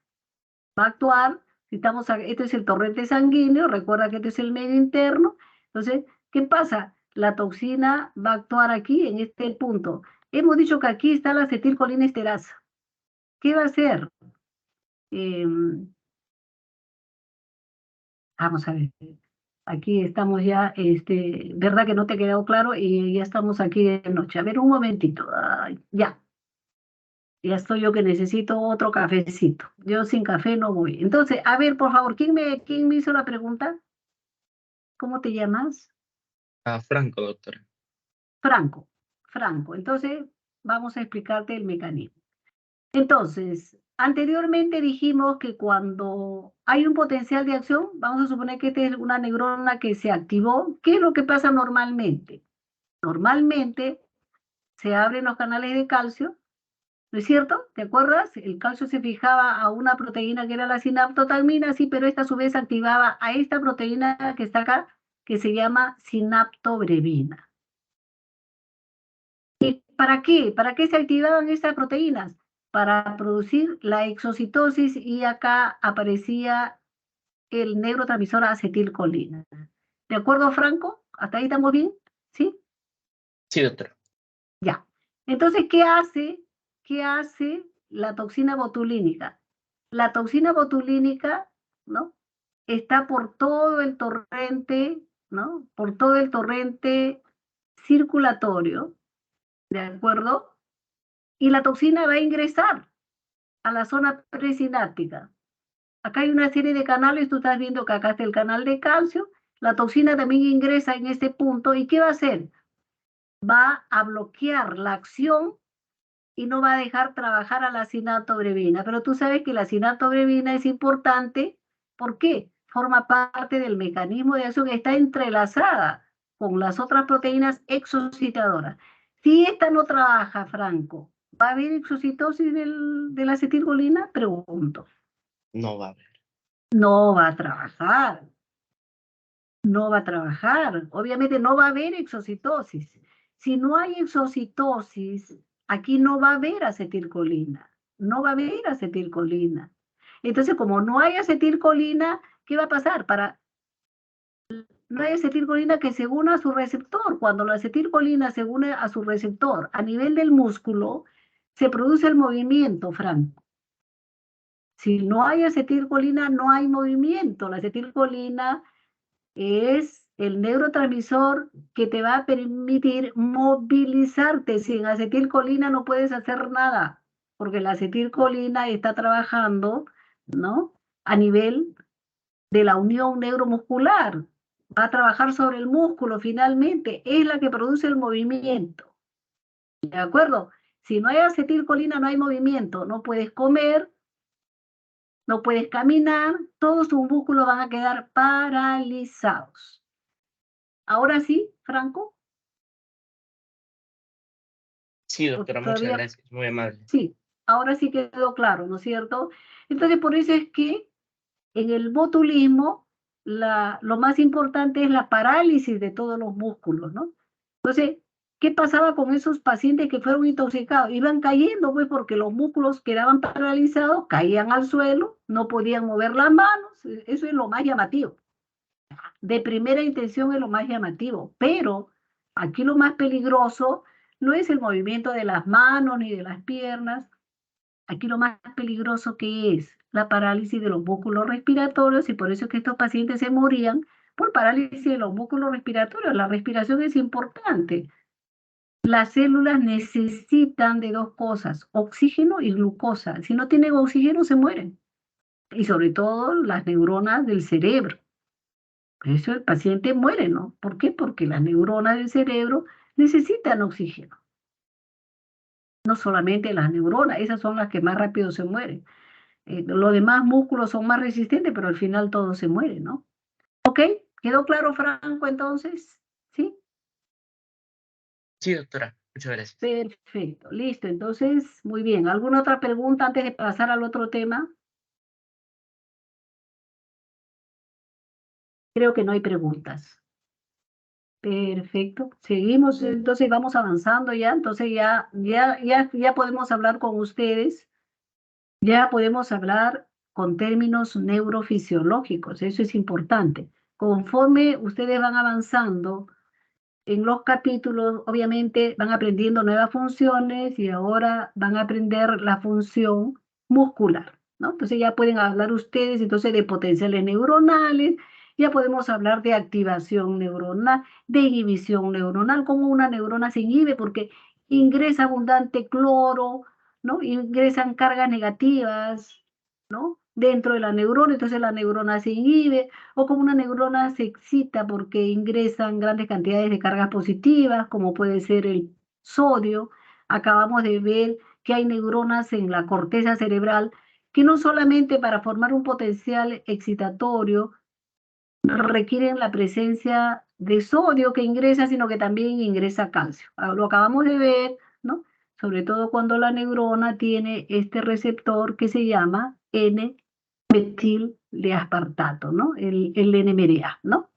si este es el torrente sanguíneo, recuerda que este es el medio interno, entonces, ¿qué pasa? La toxina va a actuar aquí, en este punto. Hemos dicho que aquí está la acetilcolinesterasa. ¿Qué va a hacer? Vamos a ver, aquí estamos ya, ¿verdad que no te ha quedado claro? Y ya estamos aquí de noche. A ver, un momentito, ay, ya estoy yo que necesito otro cafecito. Yo sin café no voy. Entonces, a ver, por favor, ¿quién me hizo la pregunta? ¿Cómo te llamas? Franco, doctora. Franco. Entonces, vamos a explicarte el mecanismo. Entonces, anteriormente dijimos que cuando hay un potencial de acción, vamos a suponer que esta es una neurona que se activó. ¿Qué es lo que pasa normalmente? Normalmente se abren los canales de calcio, ¿no es cierto? ¿Te acuerdas? El calcio se fijaba a una proteína que era la sinaptotalmina, sí, pero esta a su vez activaba a esta proteína que está acá, que se llama sinaptobrevina. ¿Y para qué? ¿Para qué se activaban estas proteínas? Para producir la exocitosis y acá aparecía el neurotransmisor acetilcolina. ¿De acuerdo, Franco? ¿Hasta ahí estamos bien? ¿Sí? Sí, doctora. Ya. Entonces, ¿qué hace la toxina botulínica? La toxina botulínica, ¿no? Está por todo el torrente, ¿no? Por todo el torrente circulatorio, ¿de acuerdo? Y la toxina va a ingresar a la zona presináptica. Acá hay una serie de canales, tú estás viendo que acá está el canal de calcio, la toxina también ingresa en este punto, ¿y qué va a hacer? Va a bloquear la acción y no va a dejar trabajar a la sinaptobrevina. Pero tú sabes que la sinaptobrevina es importante, ¿por qué? Forma parte del mecanismo de acción, está entrelazada con las otras proteínas exocitadoras. Si esta no trabaja, Franco, ¿va a haber exocitosis de la acetilcolina? Pregunto. No va a haber. No va a trabajar. No va a trabajar. Obviamente no va a haber exocitosis. Si no hay exocitosis, aquí no va a haber acetilcolina. No va a haber acetilcolina. Entonces, como no hay acetilcolina, ¿qué va a pasar? No hay acetilcolina que se una a su receptor. Cuando la acetilcolina se une a su receptor a nivel del músculo, se produce el movimiento, Franco. Si no hay acetilcolina, no hay movimiento. La acetilcolina es el neurotransmisor que te va a permitir movilizarte. Sin acetilcolina no puedes hacer nada, porque la acetilcolina está trabajando, ¿no? A nivel de la unión neuromuscular. Va a trabajar sobre el músculo finalmente, es la que produce el movimiento. ¿De acuerdo? Si no hay acetilcolina, no hay movimiento, no puedes comer, no puedes caminar, todos tus músculos van a quedar paralizados. Ahora sí, Franco. Sí, doctora, muchas Todavía, gracias, muy amable. sí, ahora sí quedó claro, ¿no es cierto? Entonces, por eso es que en el botulismo lo más importante es la parálisis de todos los músculos, ¿no? Entonces, ¿qué pasaba con esos pacientes que fueron intoxicados? Iban cayendo, pues, porque los músculos quedaban paralizados, caían al suelo, no podían mover las manos. Eso es lo más llamativo. De primera intención es lo más llamativo, pero aquí lo más peligroso no es el movimiento de las manos ni de las piernas. Aquí lo más peligroso que es la parálisis de los músculos respiratorios, y por eso es que estos pacientes se morían por parálisis de los músculos respiratorios. La respiración es importante. Las células necesitan de dos cosas, oxígeno y glucosa. Si no tienen oxígeno, se mueren. Y sobre todo las neuronas del cerebro. Por eso el paciente muere, ¿no? ¿Por qué? Porque las neuronas del cerebro necesitan oxígeno. No solamente las neuronas, esas son las que más rápido se mueren. Los demás músculos son más resistentes, pero al final todo se muere, ¿no? ¿Ok? ¿Quedó claro, Franco, entonces? ¿Sí? Sí, doctora, muchas gracias. Perfecto, listo. Entonces, muy bien. ¿Alguna otra pregunta antes de pasar al otro tema? Creo que no hay preguntas. Perfecto. Seguimos, entonces vamos avanzando ya. Entonces ya podemos hablar con ustedes. Ya podemos hablar con términos neurofisiológicos. Eso es importante. Conforme ustedes van avanzando en los capítulos, obviamente van aprendiendo nuevas funciones y ahora van a aprender la función muscular, ¿no? Entonces ya pueden hablar ustedes entonces de potenciales neuronales, ya podemos hablar de activación neuronal, de inhibición neuronal, cómo una neurona se inhibe porque ingresa abundante cloro, ¿no? Ingresan cargas negativas, ¿no? Dentro de la neurona, entonces la neurona se inhibe, o como una neurona se excita porque ingresan grandes cantidades de cargas positivas, como puede ser el sodio. Acabamos de ver que hay neuronas en la corteza cerebral que no solamente para formar un potencial excitatorio requieren la presencia de sodio que ingresa, sino que también ingresa calcio. Lo acabamos de ver, ¿no? Sobre todo cuando la neurona tiene este receptor que se llama N-metil de aspartato, ¿no? El NMDA, ¿no?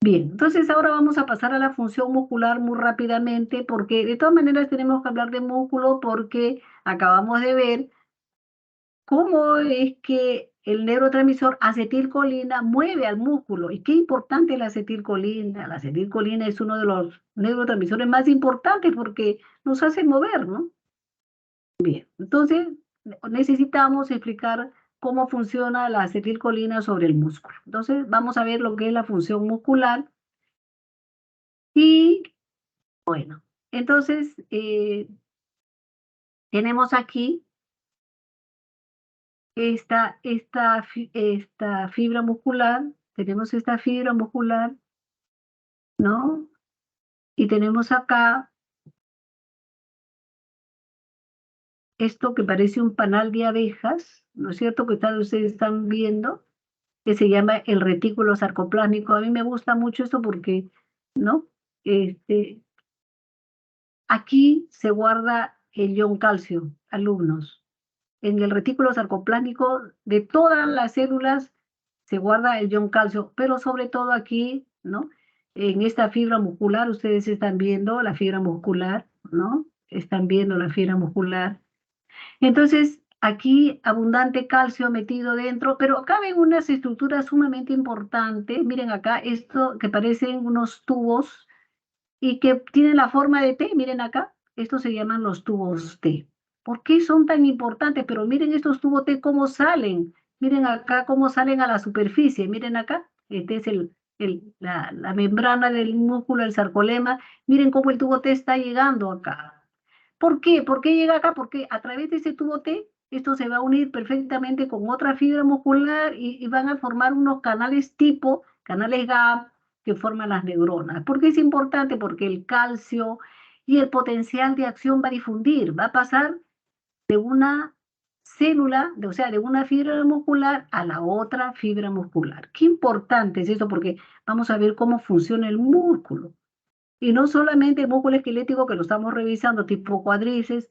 Bien, entonces ahora vamos a pasar a la función muscular muy rápidamente, porque de todas maneras tenemos que hablar de músculo porque acabamos de ver cómo es que el neurotransmisor acetilcolina mueve al músculo. ¿Y qué importante es la acetilcolina? La acetilcolina es uno de los neurotransmisores más importantes porque nos hace mover, ¿no? Bien, entonces necesitamos explicar cómo funciona la acetilcolina sobre el músculo. Entonces vamos a ver lo que es la función muscular y bueno, entonces tenemos aquí esta fibra muscular, tenemos esta fibra muscular, ¿no? Y tenemos acá esto que parece un panal de abejas, ¿no es cierto? Que ustedes están viendo, que se llama el retículo sarcoplásmico. A mí me gusta mucho esto porque, ¿no? Aquí se guarda el ion calcio, alumnos. En el retículo sarcoplásmico de todas las células se guarda el ion calcio, pero sobre todo aquí, ¿no? En esta fibra muscular, ustedes están viendo la fibra muscular, ¿no? Están viendo la fibra muscular. Entonces, aquí abundante calcio metido dentro, pero acá ven unas estructuras sumamente importantes. Miren acá, esto que parecen unos tubos y que tienen la forma de T, miren acá, estos se llaman los tubos T. ¿Por qué son tan importantes? Pero miren estos tubos T cómo salen, miren acá cómo salen a la superficie, miren acá, este es la membrana del músculo, el sarcolema, miren cómo el tubo T está llegando acá. ¿Por qué? ¿Por qué llega acá? Porque a través de ese tubo T, esto se va a unir perfectamente con otra fibra muscular y van a formar unos canales tipo, canales GAP, que forman las neuronas. ¿Por qué es importante? Porque el calcio y el potencial de acción va a difundir, va a pasar de una célula, o sea, de una fibra muscular a la otra fibra muscular. Qué importante es eso, porque vamos a ver cómo funciona el músculo. Y no solamente el músculo esquelético que lo estamos revisando, tipo cuádriceps,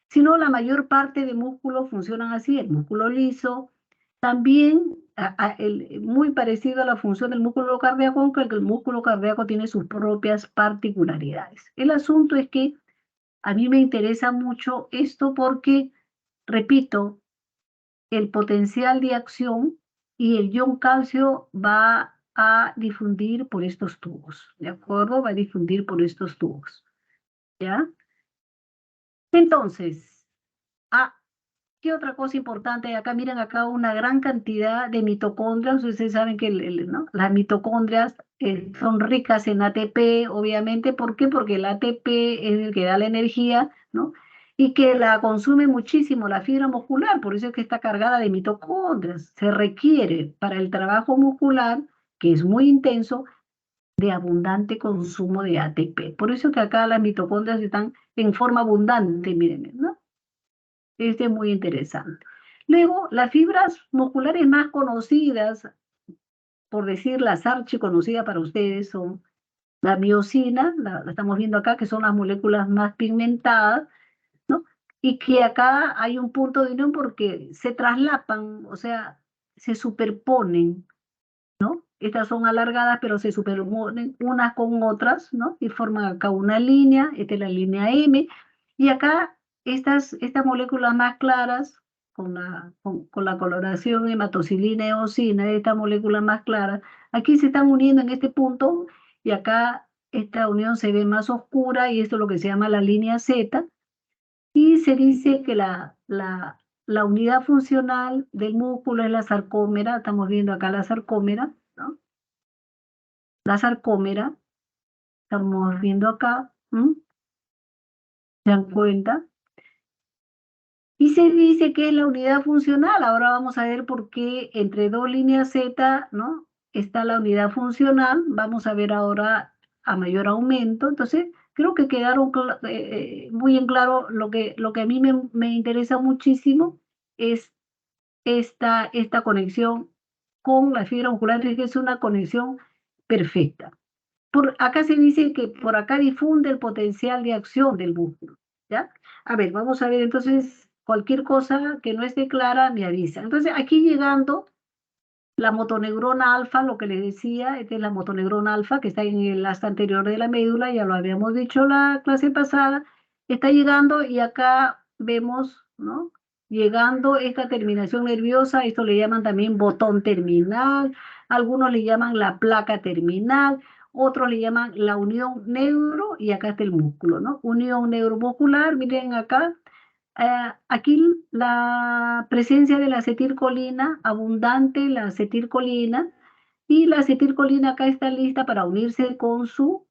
sino la mayor parte de músculos funcionan así, el músculo liso, también muy parecido a la función del músculo cardíaco, aunque el músculo cardíaco tiene sus propias particularidades. El asunto es que a mí me interesa mucho esto porque, repito, el potencial de acción y el ion calcio va a difundir por estos tubos, ¿de acuerdo? Va a difundir por estos tubos, ¿ya? Entonces, ¿qué otra cosa importante? Acá miren acá una gran cantidad de mitocondrias. Ustedes saben que ¿no? Las mitocondrias son ricas en ATP, obviamente. ¿Por qué? Porque el ATP es el que da la energía, ¿no? Y que la consume muchísimo la fibra muscular, por eso es que está cargada de mitocondrias. Se requiere para el trabajo muscular, que es muy intenso, de abundante consumo de ATP. Por eso que acá las mitocondrias están en forma abundante, miren, ¿no? Este es muy interesante. Luego, las fibras musculares más conocidas, por decir las archiconocidas para ustedes, son la miosina, la estamos viendo acá, que son las moléculas más pigmentadas, ¿no? Y que acá hay un punto de unión porque se traslapan, o sea, se superponen, ¿no? Estas son alargadas, pero se superponen unas con otras, ¿no? Y forman acá una línea, esta es la línea M, y acá estas moléculas más claras, con la coloración hematocilina y eosina, esta molécula más clara, aquí se están uniendo en este punto, y acá esta unión se ve más oscura, y esto es lo que se llama la línea Z, y se dice que la unidad funcional del músculo es la sarcómera, estamos viendo acá la sarcómera, ¿no? La sarcómera, estamos viendo acá, ¿se dan cuenta? Y se dice que es la unidad funcional. Ahora vamos a ver por qué entre dos líneas Z, ¿no? Está la unidad funcional. Vamos a ver ahora a mayor aumento. Entonces, creo que quedaron muy en claro lo que a mí me interesa muchísimo es esta conexión con la fibra muscular, que es una conexión perfecta. Por acá se dice que por acá difunde el potencial de acción del músculo, ¿ya? A ver, vamos a ver entonces cualquier cosa que no esté clara me avisa. Entonces aquí llegando la motoneurona alfa, lo que les decía, esta es la motoneurona alfa que está en el asta anterior de la médula, ya lo habíamos dicho la clase pasada, está llegando y acá vemos, ¿no? Llegando esta terminación nerviosa, esto le llaman también botón terminal, algunos le llaman la placa terminal, otros le llaman la unión neuro, y acá está el músculo, ¿no? Unión neuromuscular, miren acá, aquí la presencia de la acetilcolina, abundante la acetilcolina, y la acetilcolina acá está lista para unirse con su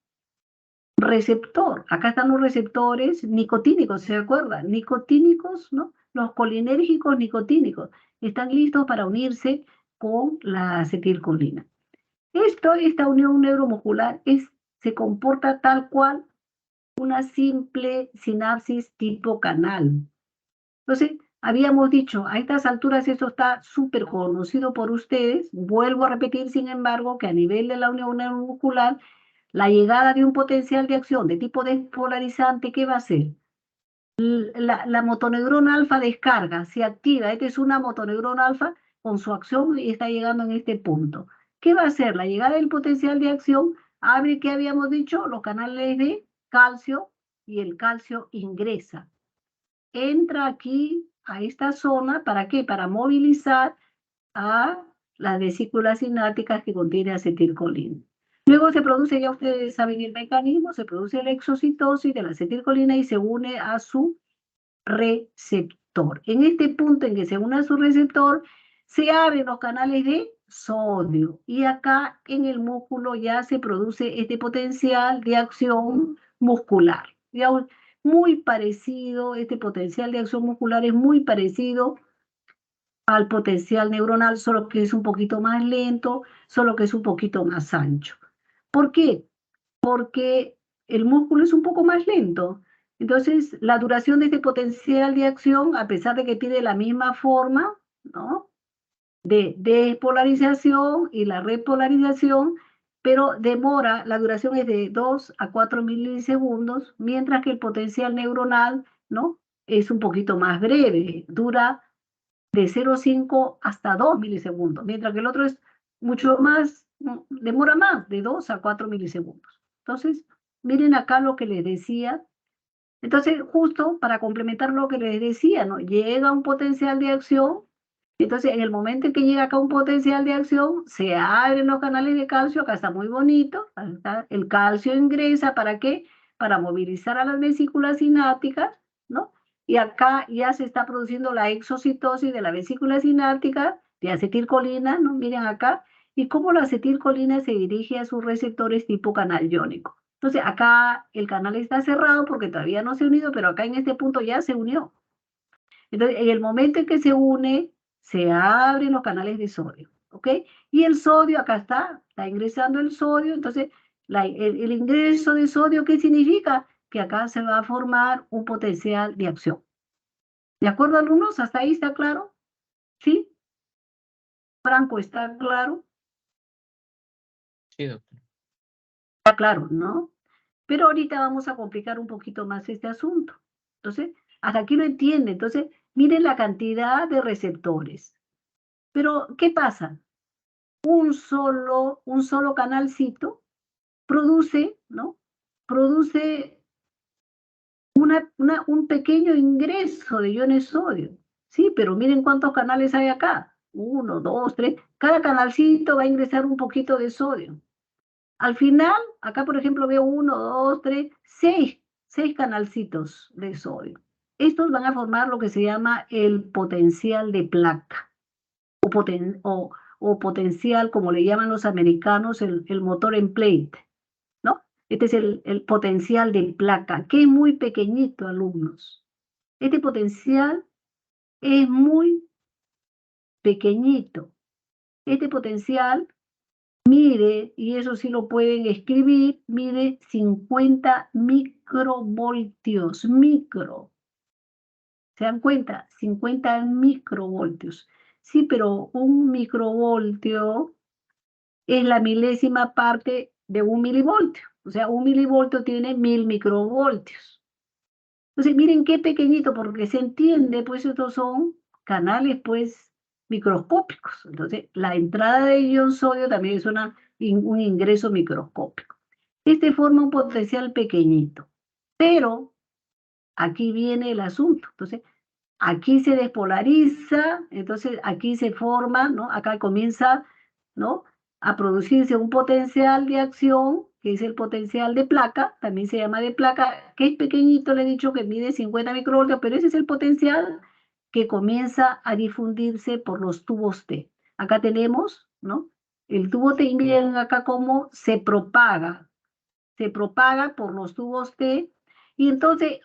receptor. Acá están los receptores nicotínicos, ¿se acuerdan? Nicotínicos, ¿no? Los colinérgicos nicotínicos están listos para unirse con la acetilcolina. Esta unión neuromuscular se comporta tal cual una simple sinapsis tipo canal. Entonces, habíamos dicho, a estas alturas esto está súper conocido por ustedes. Vuelvo a repetir, sin embargo, que a nivel de la unión neuromuscular, la llegada de un potencial de acción de tipo despolarizante, ¿qué va a hacer? La motoneurona alfa descarga, se activa. Esta es una motoneurona alfa con su acción y está llegando en este punto. ¿Qué va a hacer? La llegada del potencial de acción abre, ¿qué habíamos dicho? Los canales de calcio, y el calcio ingresa. Entra aquí a esta zona, ¿para qué? Para movilizar a las vesículas sinápticas que contiene acetilcolina. Luego se produce, ya ustedes saben el mecanismo, se produce la exocitosis de la acetilcolina y se une a su receptor. En este punto en que se une a su receptor, se abren los canales de sodio, y acá en el músculo ya se produce este potencial de acción muscular. Ya muy parecido, este potencial de acción muscular es muy parecido al potencial neuronal, solo que es un poquito más lento, solo que es un poquito más ancho. ¿Por qué? Porque el músculo es un poco más lento. Entonces, la duración de este potencial de acción, a pesar de que tiene la misma forma, ¿no?, de despolarización y la repolarización, pero demora, la duración es de 2 a 4 milisegundos, mientras que el potencial neuronal, ¿no?, es un poquito más breve, dura de 0,5 hasta 2 milisegundos, mientras que el otro es mucho más, demora más, de 2 a 4 milisegundos. Entonces, miren acá lo que les decía. Entonces, justo para complementar lo que les decía, ¿no?, llega un potencial de acción. Entonces, en el momento en que llega acá un potencial de acción, se abren los canales de calcio, acá está muy bonito, acá está, el calcio ingresa, ¿para qué? Para movilizar a las vesículas sinápticas, ¿no? Y acá ya se está produciendo la exocitosis de la vesícula sináptica de acetilcolina, ¿no? Miren acá, y cómo la acetilcolina se dirige a sus receptores tipo canal iónico. Entonces, acá el canal está cerrado porque todavía no se ha unido, pero acá en este punto ya se unió. Entonces, en el momento en que se une, se abren los canales de sodio, ¿ok? Y el sodio, acá está ingresando el sodio. Entonces, el ingreso de sodio, ¿qué significa? Que acá se va a formar un potencial de acción. ¿De acuerdo, alumnos? ¿Hasta ahí está claro? ¿Sí? Franco, ¿está claro? Sí, doctor. Está claro, ¿no? Pero ahorita vamos a complicar un poquito más este asunto. Entonces, hasta aquí lo entiende. Entonces, miren la cantidad de receptores. Pero, ¿qué pasa? Un solo canalcito produce, ¿no?, produce un pequeño ingreso de iones sodio. Sí, pero miren cuántos canales hay acá. 1, 2, 3. Cada canalcito va a ingresar un poquito de sodio. Al final, acá por ejemplo veo 1, 2, 3, 6 canalcitos de sodio. Estos van a formar lo que se llama el potencial de placa, o potencial, como le llaman los americanos, el motor en plate, ¿no? Este es el potencial de placa, que es muy pequeñito, alumnos. Este potencial es muy pequeñito. Este potencial mide, y eso sí lo pueden escribir, mide 50 microvoltios, ¿Se dan cuenta? 50 microvoltios. Sí, pero un microvoltio es la milésima parte de un milivoltio. O sea, un milivoltio tiene 1000 microvoltios. Entonces, miren qué pequeñito, porque se entiende, pues estos son canales, pues, microscópicos. Entonces, la entrada de ion sodio también es un ingreso microscópico. Este forma un potencial pequeñito, pero aquí viene el asunto. Entonces, aquí se despolariza, entonces aquí se forma, ¿no? Acá comienza, ¿no?, a producirse un potencial de acción, que es el potencial de placa, también se llama de placa, que es pequeñito, le he dicho que mide 50 microvoltios, pero ese es el potencial que comienza a difundirse por los tubos T. Acá tenemos, ¿no?, el tubo T, y miren acá cómo se propaga por los tubos T, y entonces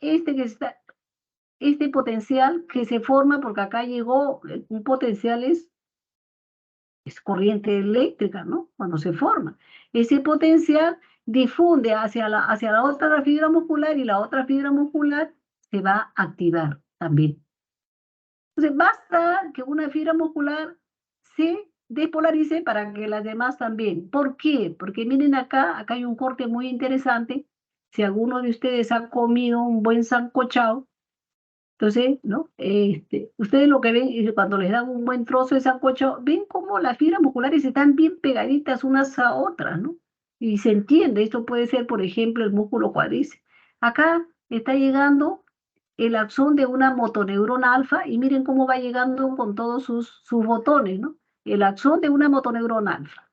este potencial que se forma, porque acá llegó, un potencial es corriente eléctrica, ¿no?, cuando se forma. Ese potencial difunde hacia la otra fibra muscular, y la otra fibra muscular se va a activar también. Entonces, basta que una fibra muscular se despolarice para que las demás también. ¿Por qué? Porque miren acá hay un corte muy interesante. Si alguno de ustedes ha comido un buen sancochado, entonces, ¿no?, ustedes lo que ven es que cuando les dan un buen trozo de sancocho, ven cómo las fibras musculares están bien pegaditas unas a otras, ¿no? Y se entiende, esto puede ser, por ejemplo, el músculo cuádriceps. Acá está llegando el axón de una motoneurona alfa, y miren cómo va llegando con todos sus botones, ¿no? El axón de una motoneurona alfa,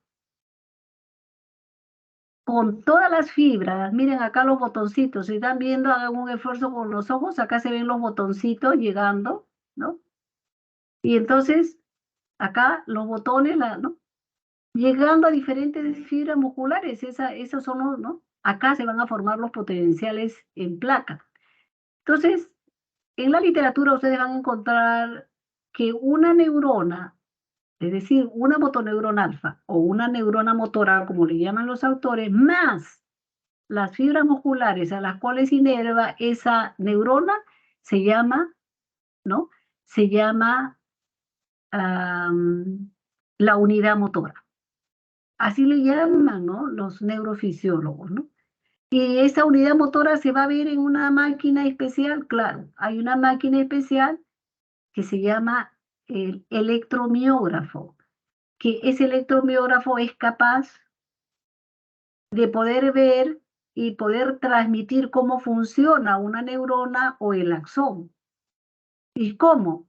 con todas las fibras. Miren acá los botoncitos, si están viendo, hagan un esfuerzo con los ojos, acá se ven los botoncitos llegando, ¿no? Y entonces, acá los botones, ¿no?, llegando a diferentes fibras musculares, esos son los, ¿no? Acá se van a formar los potenciales en placa. Entonces, en la literatura ustedes van a encontrar que una neurona, es decir, una motoneurona alfa o una neurona motora, como le llaman los autores, más las fibras musculares a las cuales inerva esa neurona se llama, ¿no? Se llama la unidad motora. Así le llaman, ¿no? Los neurofisiólogos, ¿no? Y esa unidad motora se va a ver en una máquina especial, claro, hay una máquina especial que se llama el electromiógrafo, que ese electromiógrafo es capaz de poder ver y poder transmitir cómo funciona una neurona o el axón. ¿Y cómo?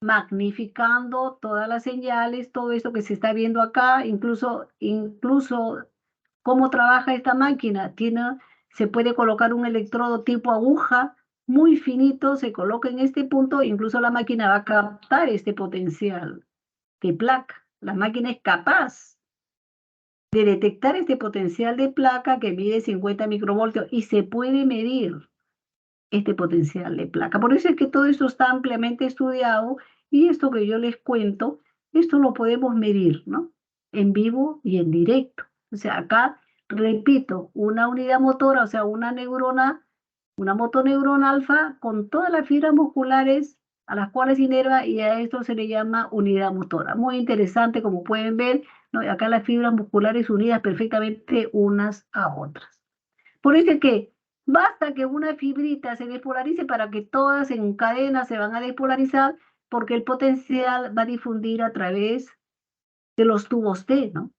Magnificando todas las señales, todo esto que se está viendo acá, incluso cómo trabaja esta máquina. Se puede colocar un electrodo tipo aguja muy finito, se coloca en este punto, incluso la máquina va a captar este potencial de placa. La máquina es capaz de detectar este potencial de placa que mide 50 microvoltios y se puede medir este potencial de placa. Por eso es que todo esto está ampliamente estudiado y esto que yo les cuento, esto lo podemos medir, ¿no? En vivo y en directo. O sea, acá, repito, una unidad motora, o sea, una neurona, una motoneurona alfa con todas las fibras musculares a las cuales inerva y a esto se le llama unidad motora. Muy interesante, como pueden ver, ¿no? Acá las fibras musculares unidas perfectamente unas a otras. Por eso es que basta que una fibrita se despolarice para que todas en cadena se van a despolarizar porque el potencial va a difundir a través de los tubos T, ¿no?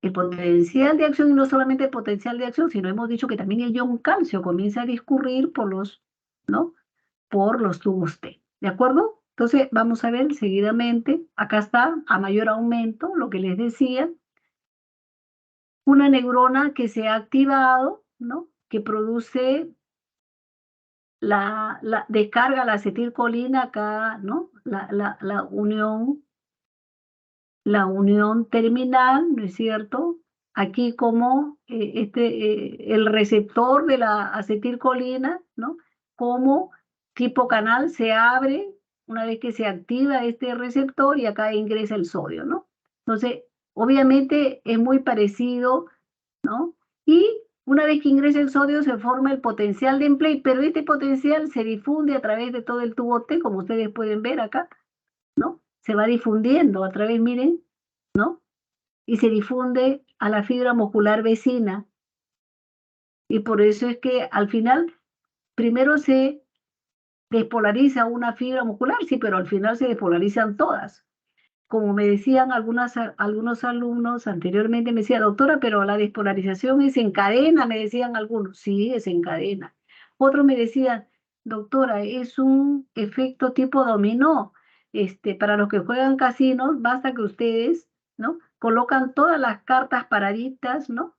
El potencial de acción y no solamente el potencial de acción, sino hemos dicho que también el ion calcio comienza a discurrir por ¿no? Por los tubos T, ¿de acuerdo? Entonces vamos a ver seguidamente, acá está, a mayor aumento, lo que les decía, una neurona que se ha activado, ¿no? Que produce descarga la acetilcolina acá, ¿no? La unión terminal, ¿no es cierto? Aquí como el receptor de la acetilcolina, ¿no? Como tipo canal se abre una vez que se activa este receptor y acá ingresa el sodio, ¿no? Entonces, obviamente es muy parecido, ¿no? Y una vez que ingresa el sodio se forma el potencial de Empey, pero este potencial se difunde a través de todo el tubo T, como ustedes pueden ver acá, ¿no? Se va difundiendo a través, miren, ¿no? Y se difunde a la fibra muscular vecina. Y por eso es que al final, primero se despolariza una fibra muscular, sí, pero al final se despolarizan todas. Como me decían algunos alumnos anteriormente, me decía, doctora, pero la despolarización es en cadena, me decían algunos. Sí, es en cadena. Otros me decían, doctora, es un efecto tipo dominó. Para los que juegan casinos, basta que ustedes, ¿no? Colocan todas las cartas paraditas, ¿no?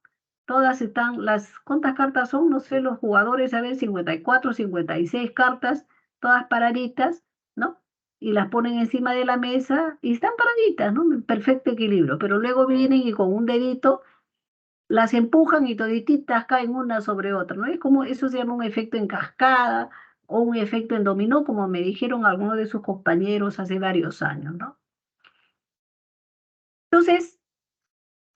Todas están, ¿cuántas cartas son? No sé, los jugadores, a ver, 54, 56 cartas, todas paraditas, ¿no? Y las ponen encima de la mesa y están paraditas, ¿no? En perfecto equilibrio, pero luego vienen y con un dedito las empujan y todititas caen una sobre otra, ¿no? Es como, eso se llama un efecto en cascada o un efecto en dominó, como me dijeron algunos de sus compañeros hace varios años, ¿no? Entonces,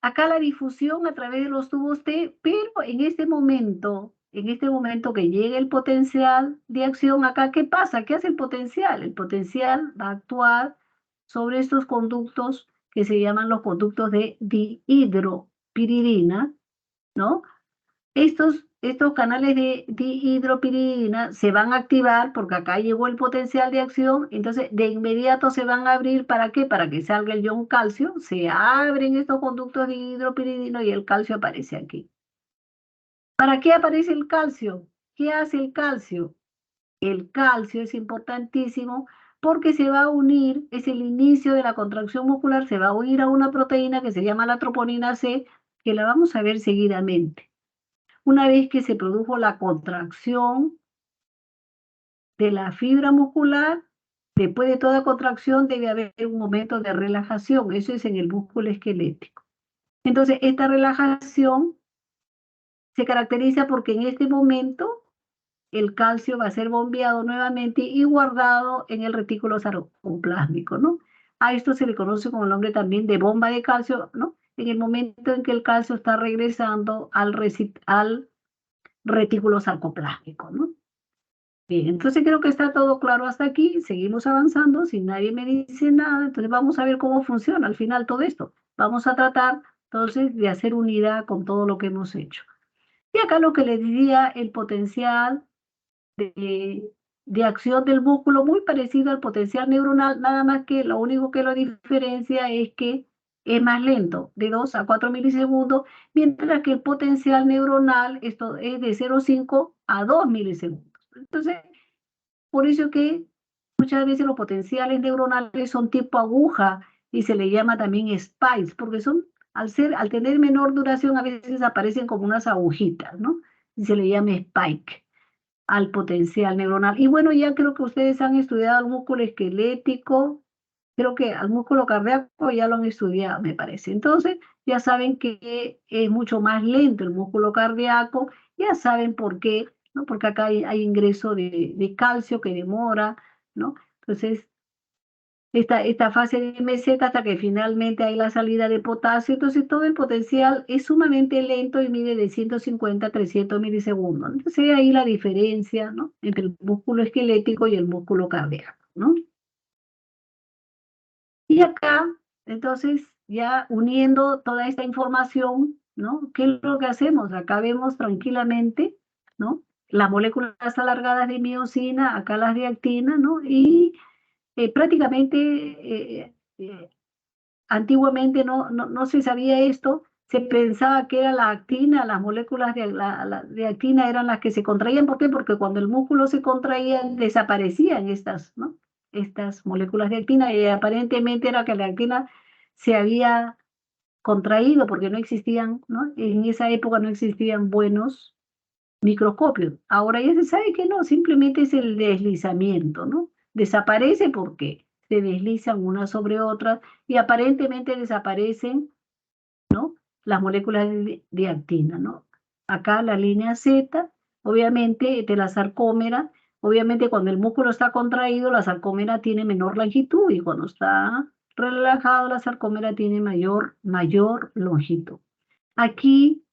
acá la difusión a través de los tubos T, pero en este momento que llega el potencial de acción acá, ¿qué pasa? ¿Qué hace el potencial? El potencial va a actuar sobre estos conductos que se llaman los conductos de dihidropiridina, ¿no? Estos canales de dihidropiridina se van a activar porque acá llegó el potencial de acción, entonces de inmediato se van a abrir, ¿para qué? Para que salga el ion calcio, se abren estos conductos de dihidropiridina y el calcio aparece aquí. ¿Para qué aparece el calcio? ¿Qué hace el calcio? El calcio es importantísimo porque se va a unir, es el inicio de la contracción muscular, se va a unir a una proteína que se llama la troponina C, que la vamos a ver seguidamente. Una vez que se produjo la contracción de la fibra muscular, después de toda contracción debe haber un momento de relajación, eso es en el músculo esquelético. Entonces, esta relajación se caracteriza porque en este momento el calcio va a ser bombeado nuevamente y guardado en el retículo sarcoplásmico, ¿no? A esto se le conoce como el nombre también de bomba de calcio, ¿no? en el momento en que el calcio está regresando al retículo sarcoplásmico, ¿no? Bien, entonces creo que está todo claro hasta aquí, seguimos avanzando, si nadie me dice nada, entonces vamos a ver cómo funciona al final todo esto. Vamos a tratar entonces de hacer unidad con todo lo que hemos hecho. Y acá lo que les diría el potencial de acción del músculo, muy parecido al potencial neuronal, nada más que lo único que lo diferencia es que es más lento, de 2 a 4 milisegundos, mientras que el potencial neuronal esto es de 0,5 a 2 milisegundos. Entonces, por eso que muchas veces los potenciales neuronales son tipo aguja y se le llama también spikes, porque son, al tener menor duración, a veces aparecen como unas agujitas, ¿no? Y se le llama spike al potencial neuronal. Y bueno, ya creo que ustedes han estudiado el músculo esquelético, creo que al músculo cardíaco ya lo han estudiado, me parece. Entonces, ya saben que es mucho más lento el músculo cardíaco, ya saben por qué, ¿no? Porque acá hay ingreso de calcio que demora, ¿no? Entonces, esta fase de meseta hasta que finalmente hay la salida de potasio, entonces todo el potencial es sumamente lento y mide de 150 a 300 milisegundos. Entonces ahí la diferencia, ¿no? Entre el músculo esquelético y el músculo cardíaco, ¿no? Y acá, entonces, ya uniendo toda esta información, ¿no? ¿Qué es lo que hacemos? Acá vemos tranquilamente, ¿no? Las moléculas alargadas de miosina, acá las de actina, ¿no? Y prácticamente antiguamente no se sabía esto, se pensaba que era la actina, las moléculas de actina eran las que se contraían. ¿Por qué? Porque cuando el músculo se contraía desaparecían estas, ¿no? Estas moléculas de actina y aparentemente era que la actina se había contraído porque no existían, ¿no? En esa época no existían buenos microscopios. Ahora ya se sabe que no, simplemente es el deslizamiento, ¿no? Desaparece porque se deslizan unas sobre otras y aparentemente desaparecen, ¿no? Las moléculas de actina, ¿no? Acá la línea Z, obviamente de la sarcómera, obviamente cuando el músculo está contraído, la sarcómera tiene menor longitud y cuando está relajado, la sarcómera tiene mayor longitud. Aquí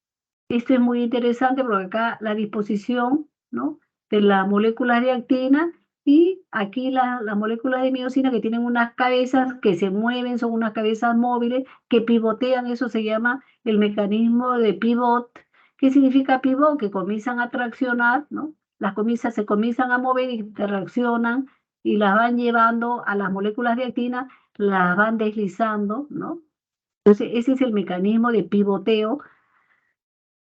esto es muy interesante porque acá la disposición, ¿no? De las moléculas de actina y aquí las moléculas de miosina que tienen unas cabezas que se mueven, son unas cabezas móviles que pivotean, eso se llama el mecanismo de pivot. ¿Qué significa pivot? Que comienzan a traccionar, ¿no? Se comienzan a mover y traccionan y las van llevando a las moléculas de actina, las van deslizando, ¿no? Entonces, ese es el mecanismo de pivoteo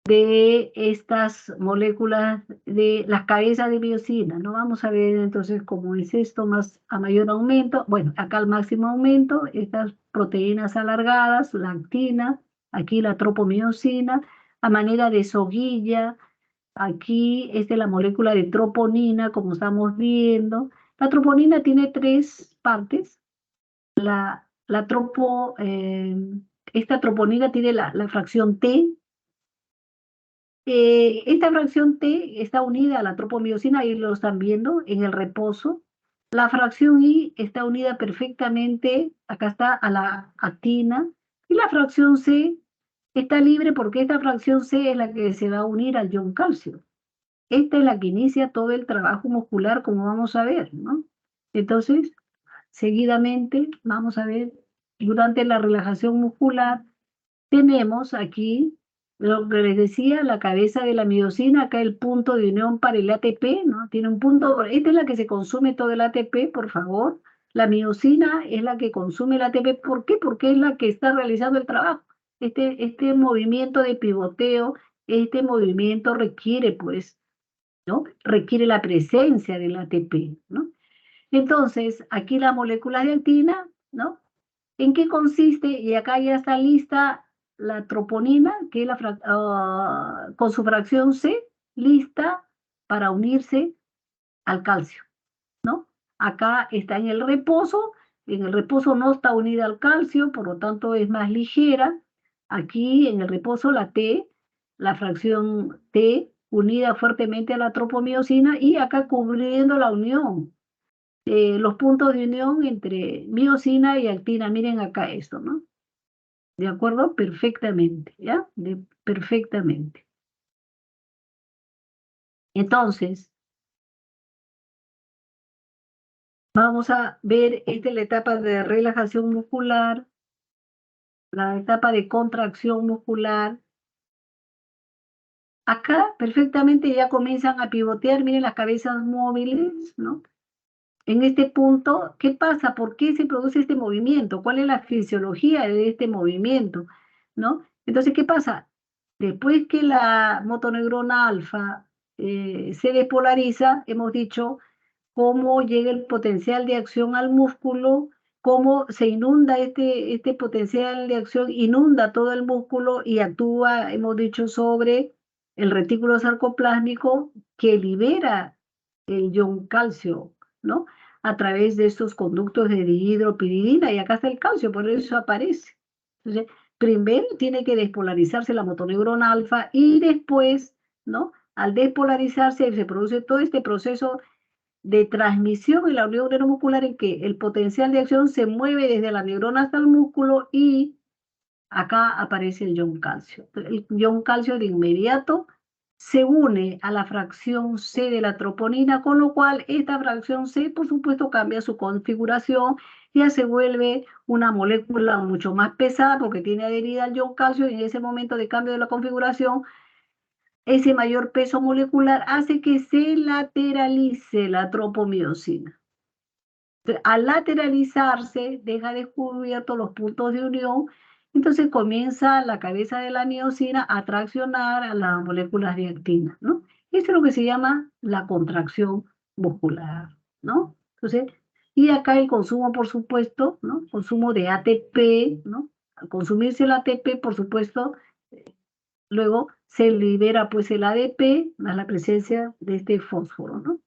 de estas moléculas de las cabezas de miosina, ¿no? Vamos a ver entonces cómo es esto más a mayor aumento. Bueno, acá al máximo aumento, estas proteínas alargadas, la actina, aquí la tropomiosina, a manera de soguilla, aquí es de la molécula de troponina, como estamos viendo. La troponina tiene tres partes. La esta troponina tiene la fracción T. Esta fracción T está unida a la tropomiosina, ahí lo están viendo, en el reposo. La fracción I está unida perfectamente, acá está, a la actina. Y la fracción C está libre porque esta fracción C es la que se va a unir al ion calcio. Esta es la que inicia todo el trabajo muscular, como vamos a ver, ¿no? Entonces, seguidamente, vamos a ver, durante la relajación muscular, tenemos aquí lo que les decía, la cabeza de la miosina, acá el punto de unión para el ATP, ¿no? Tiene un punto, esta es la que se consume todo el ATP, por favor. La miosina es la que consume el ATP. ¿Por qué? Porque es la que está realizando el trabajo. Este movimiento de pivoteo, este movimiento requiere, pues, ¿no? Requiere la presencia del ATP, ¿no? Entonces, aquí la molécula de actina, ¿no? ¿En qué consiste? Y acá ya está lista la troponina, que es con su fracción C, lista para unirse al calcio, ¿no? Acá está en el reposo no está unida al calcio, por lo tanto es más ligera. Aquí en el reposo la T, la fracción T, unida fuertemente a la tropomiosina y acá cubriendo la unión, los puntos de unión entre miosina y actina. Miren acá esto, ¿no? ¿De acuerdo? Perfectamente, ¿ya? Perfectamente. Entonces, vamos a ver, esta es la etapa de relajación muscular, la etapa de contracción muscular. Acá perfectamente ya comienzan a pivotear, miren las cabezas móviles, ¿no? En este punto, ¿qué pasa? ¿Por qué se produce este movimiento? ¿Cuál es la fisiología de este movimiento? ¿No? Entonces, ¿qué pasa? Después que la motoneurona alfa se despolariza, hemos dicho cómo llega el potencial de acción al músculo, cómo se inunda este potencial de acción, inunda todo el músculo y actúa, hemos dicho, sobre el retículo sarcoplásmico que libera el ion calcio, ¿no? A través de estos conductos de dihidropiridina, y acá está el calcio, por eso aparece. Entonces, primero tiene que despolarizarse la motoneurona alfa y después, ¿no? Al despolarizarse se produce todo este proceso de transmisión en la unión neuromuscular en que el potencial de acción se mueve desde la neurona hasta el músculo y acá aparece el ion calcio. El ion calcio de inmediato se une a la fracción C de la troponina, con lo cual esta fracción C, por supuesto, cambia su configuración, ya se vuelve una molécula mucho más pesada porque tiene adherida al ion calcio y en ese momento de cambio de la configuración ese mayor peso molecular hace que se lateralice la tropomiosina. Al lateralizarse, deja descubiertos los puntos de unión, entonces comienza la cabeza de la miosina a traccionar a las moléculas de actina, ¿no? Eso es lo que se llama la contracción muscular, ¿no? Entonces, y acá el consumo, por supuesto, ¿no? Consumo de ATP, ¿no? Al consumirse el ATP, por supuesto, luego se libera pues el ADP más la presencia de este fósforo, ¿no?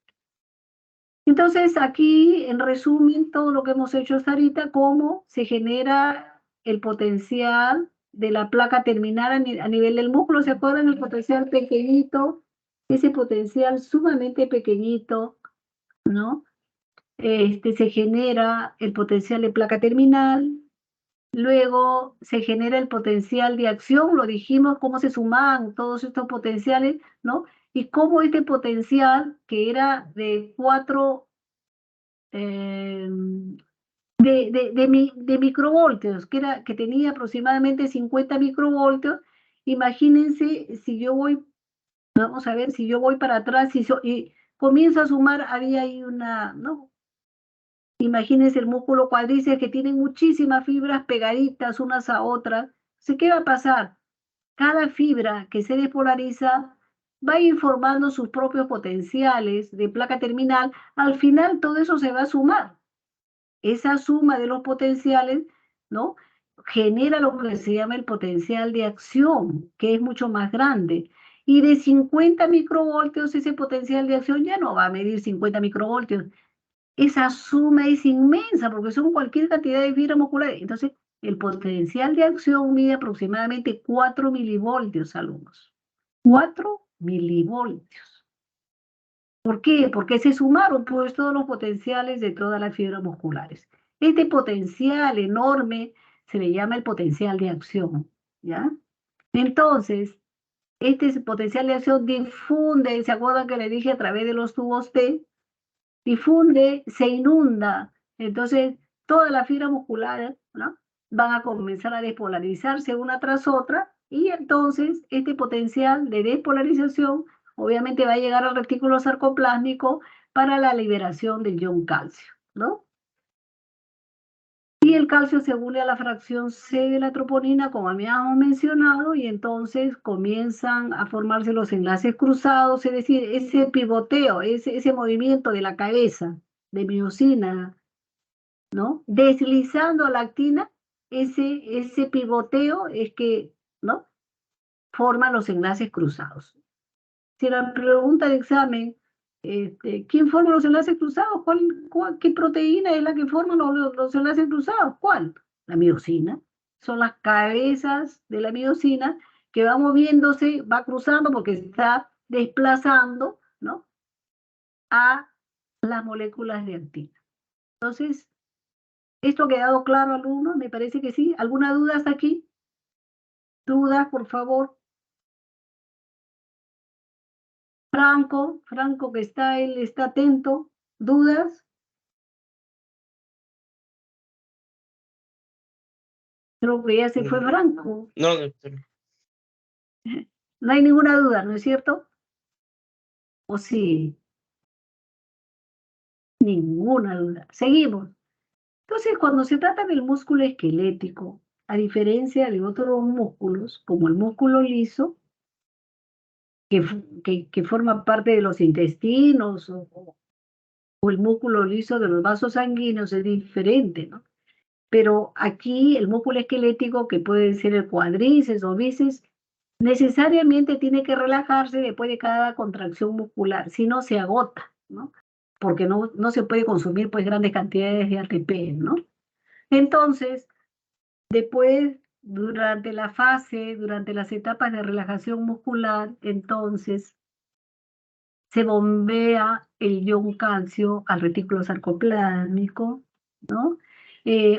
Entonces aquí, en resumen, todo lo que hemos hecho hasta ahorita, cómo se genera el potencial de la placa terminal a nivel del músculo. ¿Se acuerdan? El potencial pequeñito, ese potencial sumamente pequeñito, ¿no? Se genera el potencial de placa terminal. Luego se genera el potencial de acción, lo dijimos, cómo se suman todos estos potenciales, ¿no? Y cómo este potencial, que era de 4 de microvoltios, que tenía aproximadamente 50 microvoltios, imagínense si yo voy, vamos a ver, si yo voy para atrás y comienzo a sumar, había ahí una, ¿no? Imagínense el músculo cuádriceps que tiene muchísimas fibras pegaditas unas a otras. Entonces, ¿qué va a pasar? Cada fibra que se despolariza va informando sus propios potenciales de placa terminal. Al final todo eso se va a sumar. Esa suma de los potenciales, ¿no? Genera lo que se llama el potencial de acción, que es mucho más grande. Y de 50 microvoltios, ese potencial de acción ya no va a medir 50 microvoltios, esa suma es inmensa porque son cualquier cantidad de fibra muscular. Entonces, el potencial de acción mide aproximadamente 4 milivoltios, alumnos. 4 milivoltios. ¿Por qué? Porque se sumaron pues todos los potenciales de todas las fibras musculares. Este potencial enorme se le llama el potencial de acción, ¿ya? Entonces, este potencial de acción difunde, ¿se acuerdan que le dije a través de los tubos T? Difunde, se inunda. Entonces, todas las fibras musculares, ¿no? Van a comenzar a despolarizarse una tras otra y entonces este potencial de despolarización obviamente va a llegar al retículo sarcoplásmico para la liberación del ion calcio, ¿no? Y el calcio se une a la fracción C de la troponina, como habíamos mencionado, y entonces comienzan a formarse los enlaces cruzados, es decir, ese pivoteo, ese movimiento de la cabeza de miosina, ¿no? Deslizando la actina, ese pivoteo es que, ¿no? Forma los enlaces cruzados. Si la pregunta de examen, ¿quién forma los enlaces cruzados? ¿Qué proteína es la que forma los enlaces cruzados? ¿Cuál? La miosina. Son las cabezas de la miosina que va moviéndose, va cruzando porque está desplazando, ¿no? A las moléculas de actina. Entonces, ¿esto ha quedado claro, alumnos? Me parece que sí. ¿Alguna duda hasta aquí? ¿Dudas, por favor? Franco que está, él está atento. ¿Dudas? Creo que ya se fue Franco. No, doctora. No hay ninguna duda, ¿no es cierto? ¿O sí? Ninguna duda. Seguimos. Entonces, cuando se trata del músculo esquelético, a diferencia de otros músculos, como el músculo liso, que forma parte de los intestinos o el músculo liso de los vasos sanguíneos, es diferente, ¿no? Pero aquí el músculo esquelético, que puede ser el cuádriceps o bíceps, necesariamente tiene que relajarse después de cada contracción muscular, si no se agota, ¿no? Porque no se puede consumir pues grandes cantidades de ATP, ¿no? Entonces, después, durante la fase, durante las etapas de relajación muscular, entonces se bombea el ion calcio al retículo sarcoplásmico, ¿no?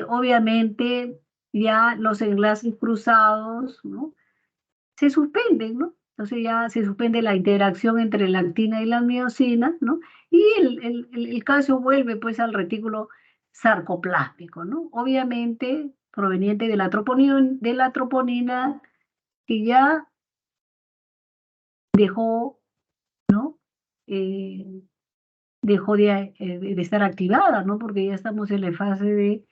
Obviamente ya los enlaces cruzados, ¿no? Se suspenden, ¿no? Entonces ya se suspende la interacción entre la actina y la miosina, ¿no? Y el calcio vuelve pues al retículo sarcoplásmico, ¿no? Obviamente proveniente de la troponina que ya dejó, ¿no? Eh, dejó de estar activada, ¿no? Porque ya estamos en la fase de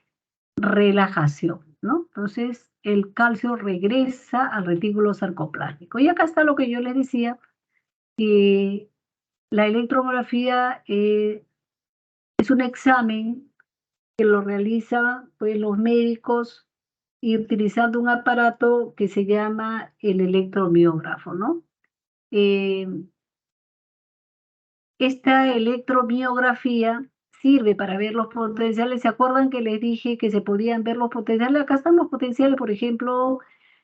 relajación, ¿no? Entonces, el calcio regresa al retículo sarcoplásmico. Y acá está lo que yo les decía, que la electromografía es un examen que lo realizan pues, los médicos y utilizando un aparato que se llama el electromiógrafo, ¿no? Eh, Esta electromiografía sirve para ver los potenciales. ¿Se acuerdan que les dije que se podían ver los potenciales? Acá están los potenciales, por ejemplo,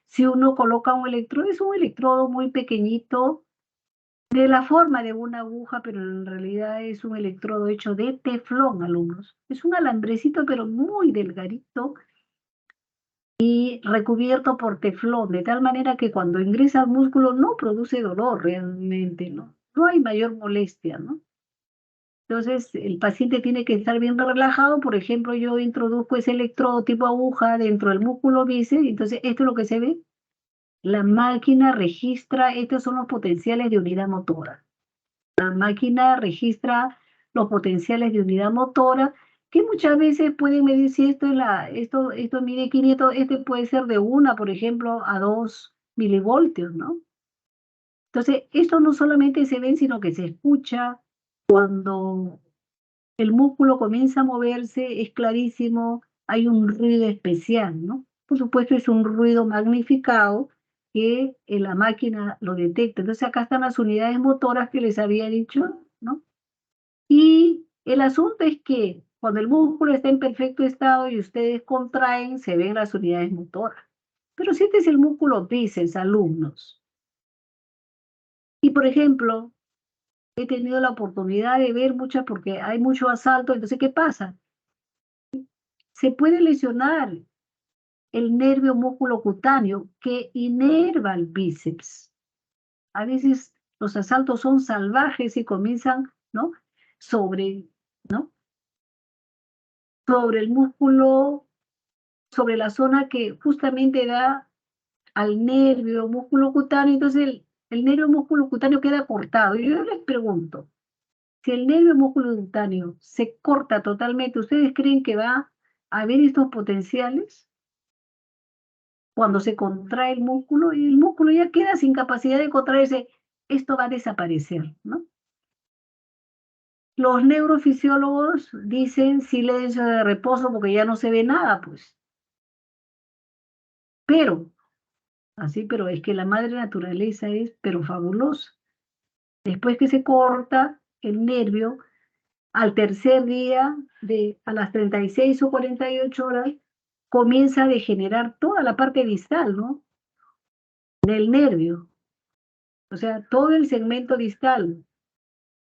si uno coloca un electrodo, es un electrodo muy pequeñito, de la forma de una aguja, pero en realidad es un electrodo hecho de teflón, alumnos. Es un alambrecito, pero muy delgadito y recubierto por teflón, de tal manera que cuando ingresa al músculo no produce dolor realmente, ¿no? No hay mayor molestia, ¿no? Entonces, el paciente tiene que estar bien relajado. Por ejemplo, yo introduzco ese electrodo tipo aguja dentro del músculo bíceps. Entonces, esto es lo que se ve. La máquina registra, estos son los potenciales de unidad motora. La máquina registra los potenciales de unidad motora, que muchas veces pueden medir si esto mide 500, este puede ser de 1, por ejemplo, a 2 milivoltios, ¿no? Entonces, esto no solamente se ve, sino que se escucha cuando el músculo comienza a moverse, es clarísimo, hay un ruido especial, ¿no? Por supuesto, es un ruido magnificado que la máquina lo detecta. Entonces, acá están las unidades motoras que les había dicho, ¿no? Y el asunto es que cuando el músculo está en perfecto estado y ustedes contraen, se ven las unidades motoras. Pero si este es el músculo bíceps, alumnos, y por ejemplo, he tenido la oportunidad de ver muchas porque hay mucho asalto, entonces, ¿qué pasa? Se puede lesionar el nervio músculo cutáneo que inerva el bíceps. A veces los asaltos son salvajes y comienzan, ¿no? Sobre, ¿no? Sobre el músculo, sobre la zona que justamente da al nervio músculo cutáneo, entonces el nervio músculo cutáneo queda cortado. Y yo les pregunto, si el nervio músculo cutáneo se corta totalmente, ¿ustedes creen que va a haber estos potenciales? Cuando se contrae el músculo y el músculo ya queda sin capacidad de contraerse, esto va a desaparecer, ¿no? Los neurofisiólogos dicen silencio de reposo porque ya no se ve nada, pues. Pero, pero es que la madre naturaleza es, pero fabulosa. Después que se corta el nervio, al tercer día, a las 36 o 48 horas, comienza a degenerar toda la parte distal, ¿no? Del nervio. O sea, todo el segmento distal,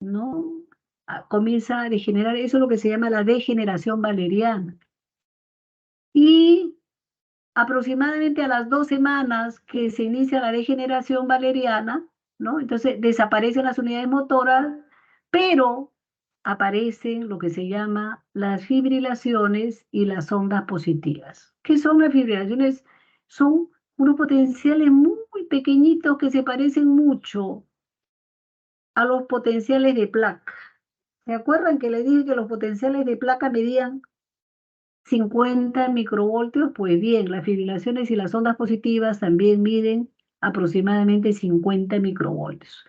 ¿no? Comienza a degenerar, eso es lo que se llama la degeneración valeriana. Y aproximadamente a las 2 semanas que se inicia la degeneración valeriana, ¿no? Entonces desaparecen las unidades motoras, pero aparecen lo que se llama las fibrilaciones y las ondas positivas. ¿Qué son las fibrilaciones? Son unos potenciales muy pequeñitos que se parecen mucho a los potenciales de placa. ¿Se acuerdan que les dije que los potenciales de placa medían 50 microvoltios? Pues bien, las fibrilaciones y las ondas positivas también miden aproximadamente 50 microvoltios.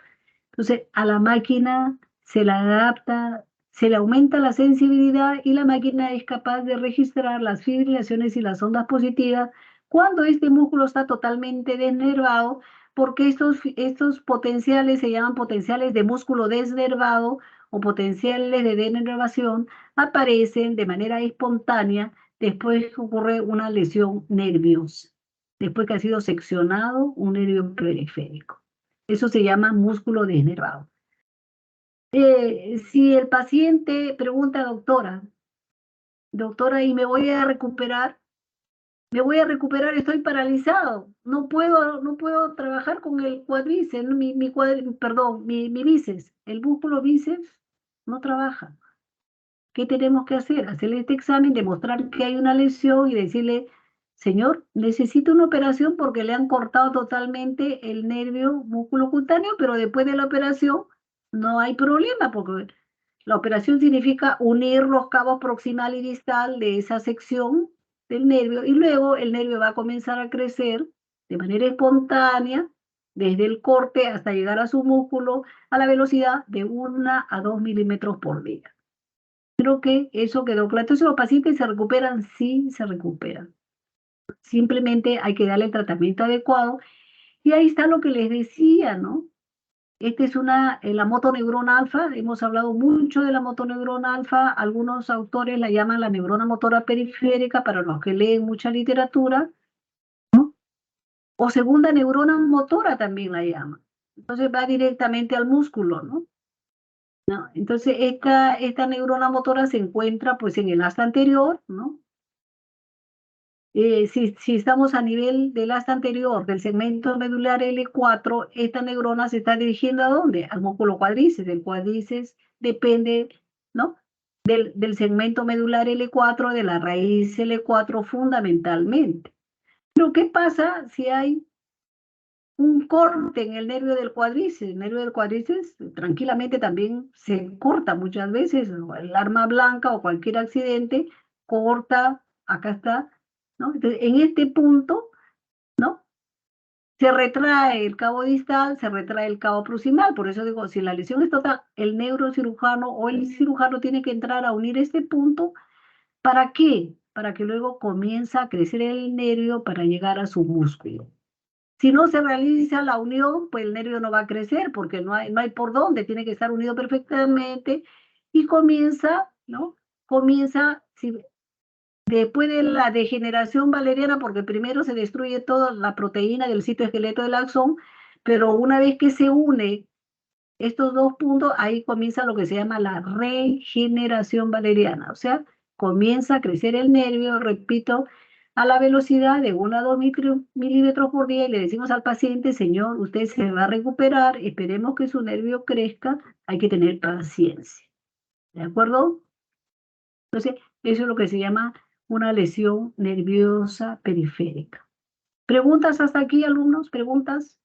Entonces, a la máquina se la adapta, se le aumenta la sensibilidad y la máquina es capaz de registrar las fibrilaciones y las ondas positivas cuando este músculo está totalmente desnervado, porque estos potenciales se llaman potenciales de músculo desnervado o potenciales de denervación, aparecen de manera espontánea después que ocurre una lesión nerviosa, después que ha sido seccionado un nervio periférico. Eso se llama músculo desnervado. Si el paciente pregunta, doctora, ¿y me voy a recuperar, estoy paralizado, no puedo trabajar con el cuádriceps, ¿no? Perdón, mi bíceps, el músculo bíceps no trabaja. ¿Qué tenemos que hacer? Hacerle este examen, demostrar que hay una lesión y decirle, señor, necesito una operación porque le han cortado totalmente el nervio músculo cutáneo, pero después de la operación no hay problema porque la operación significa unir los cabos proximal y distal de esa sección del nervio y luego el nervio va a comenzar a crecer de manera espontánea desde el corte hasta llegar a su músculo a la velocidad de 1 a 2 milímetros por día. Creo que eso quedó claro. Entonces, ¿los pacientes se recuperan? Sí, se recuperan. Simplemente hay que darle el tratamiento adecuado. Y ahí está lo que les decía, ¿no? Esta es la motoneurona alfa. Hemos hablado mucho de la motoneurona alfa. Algunos autores la llaman la neurona motora periférica para los que leen mucha literatura, ¿no? O segunda neurona motora también la llaman. Entonces va directamente al músculo, ¿no? ¿No? Entonces, esta neurona motora se encuentra pues en el asta anterior, ¿no? Si estamos a nivel del asta anterior, del segmento medular L4, esta neurona se está dirigiendo ¿a dónde? Al músculo cuádriceps. El cuádriceps depende, ¿no? Del segmento medular L4, de la raíz L4 fundamentalmente. Pero ¿qué pasa si hay un corte en el nervio del cuádriceps? El nervio del cuádriceps tranquilamente también se corta muchas veces, ¿no? El arma blanca o cualquier accidente corta, acá está, ¿no? Entonces, en este punto, ¿no? Se retrae el cabo distal, se retrae el cabo proximal. Por eso digo, si la lesión es total, el neurocirujano o el cirujano tiene que entrar a unir este punto. ¿Para qué? Para que luego comience a crecer el nervio para llegar a su músculo. Si no se realiza la unión, pues el nervio no va a crecer porque no hay por dónde, tiene que estar unido perfectamente y comienza, ¿no? Comienza, después de la degeneración valeriana, porque primero se destruye toda la proteína del citoesqueleto del axón, pero una vez que se une estos dos puntos, ahí comienza lo que se llama la regeneración valeriana, o sea, comienza a crecer el nervio, repito, a la velocidad de 1 a 2 milímetros por día y le decimos al paciente, señor, usted se va a recuperar, esperemos que su nervio crezca, hay que tener paciencia, ¿de acuerdo? Entonces, eso es lo que se llama una lesión nerviosa periférica. ¿Preguntas hasta aquí, alumnos? ¿Preguntas?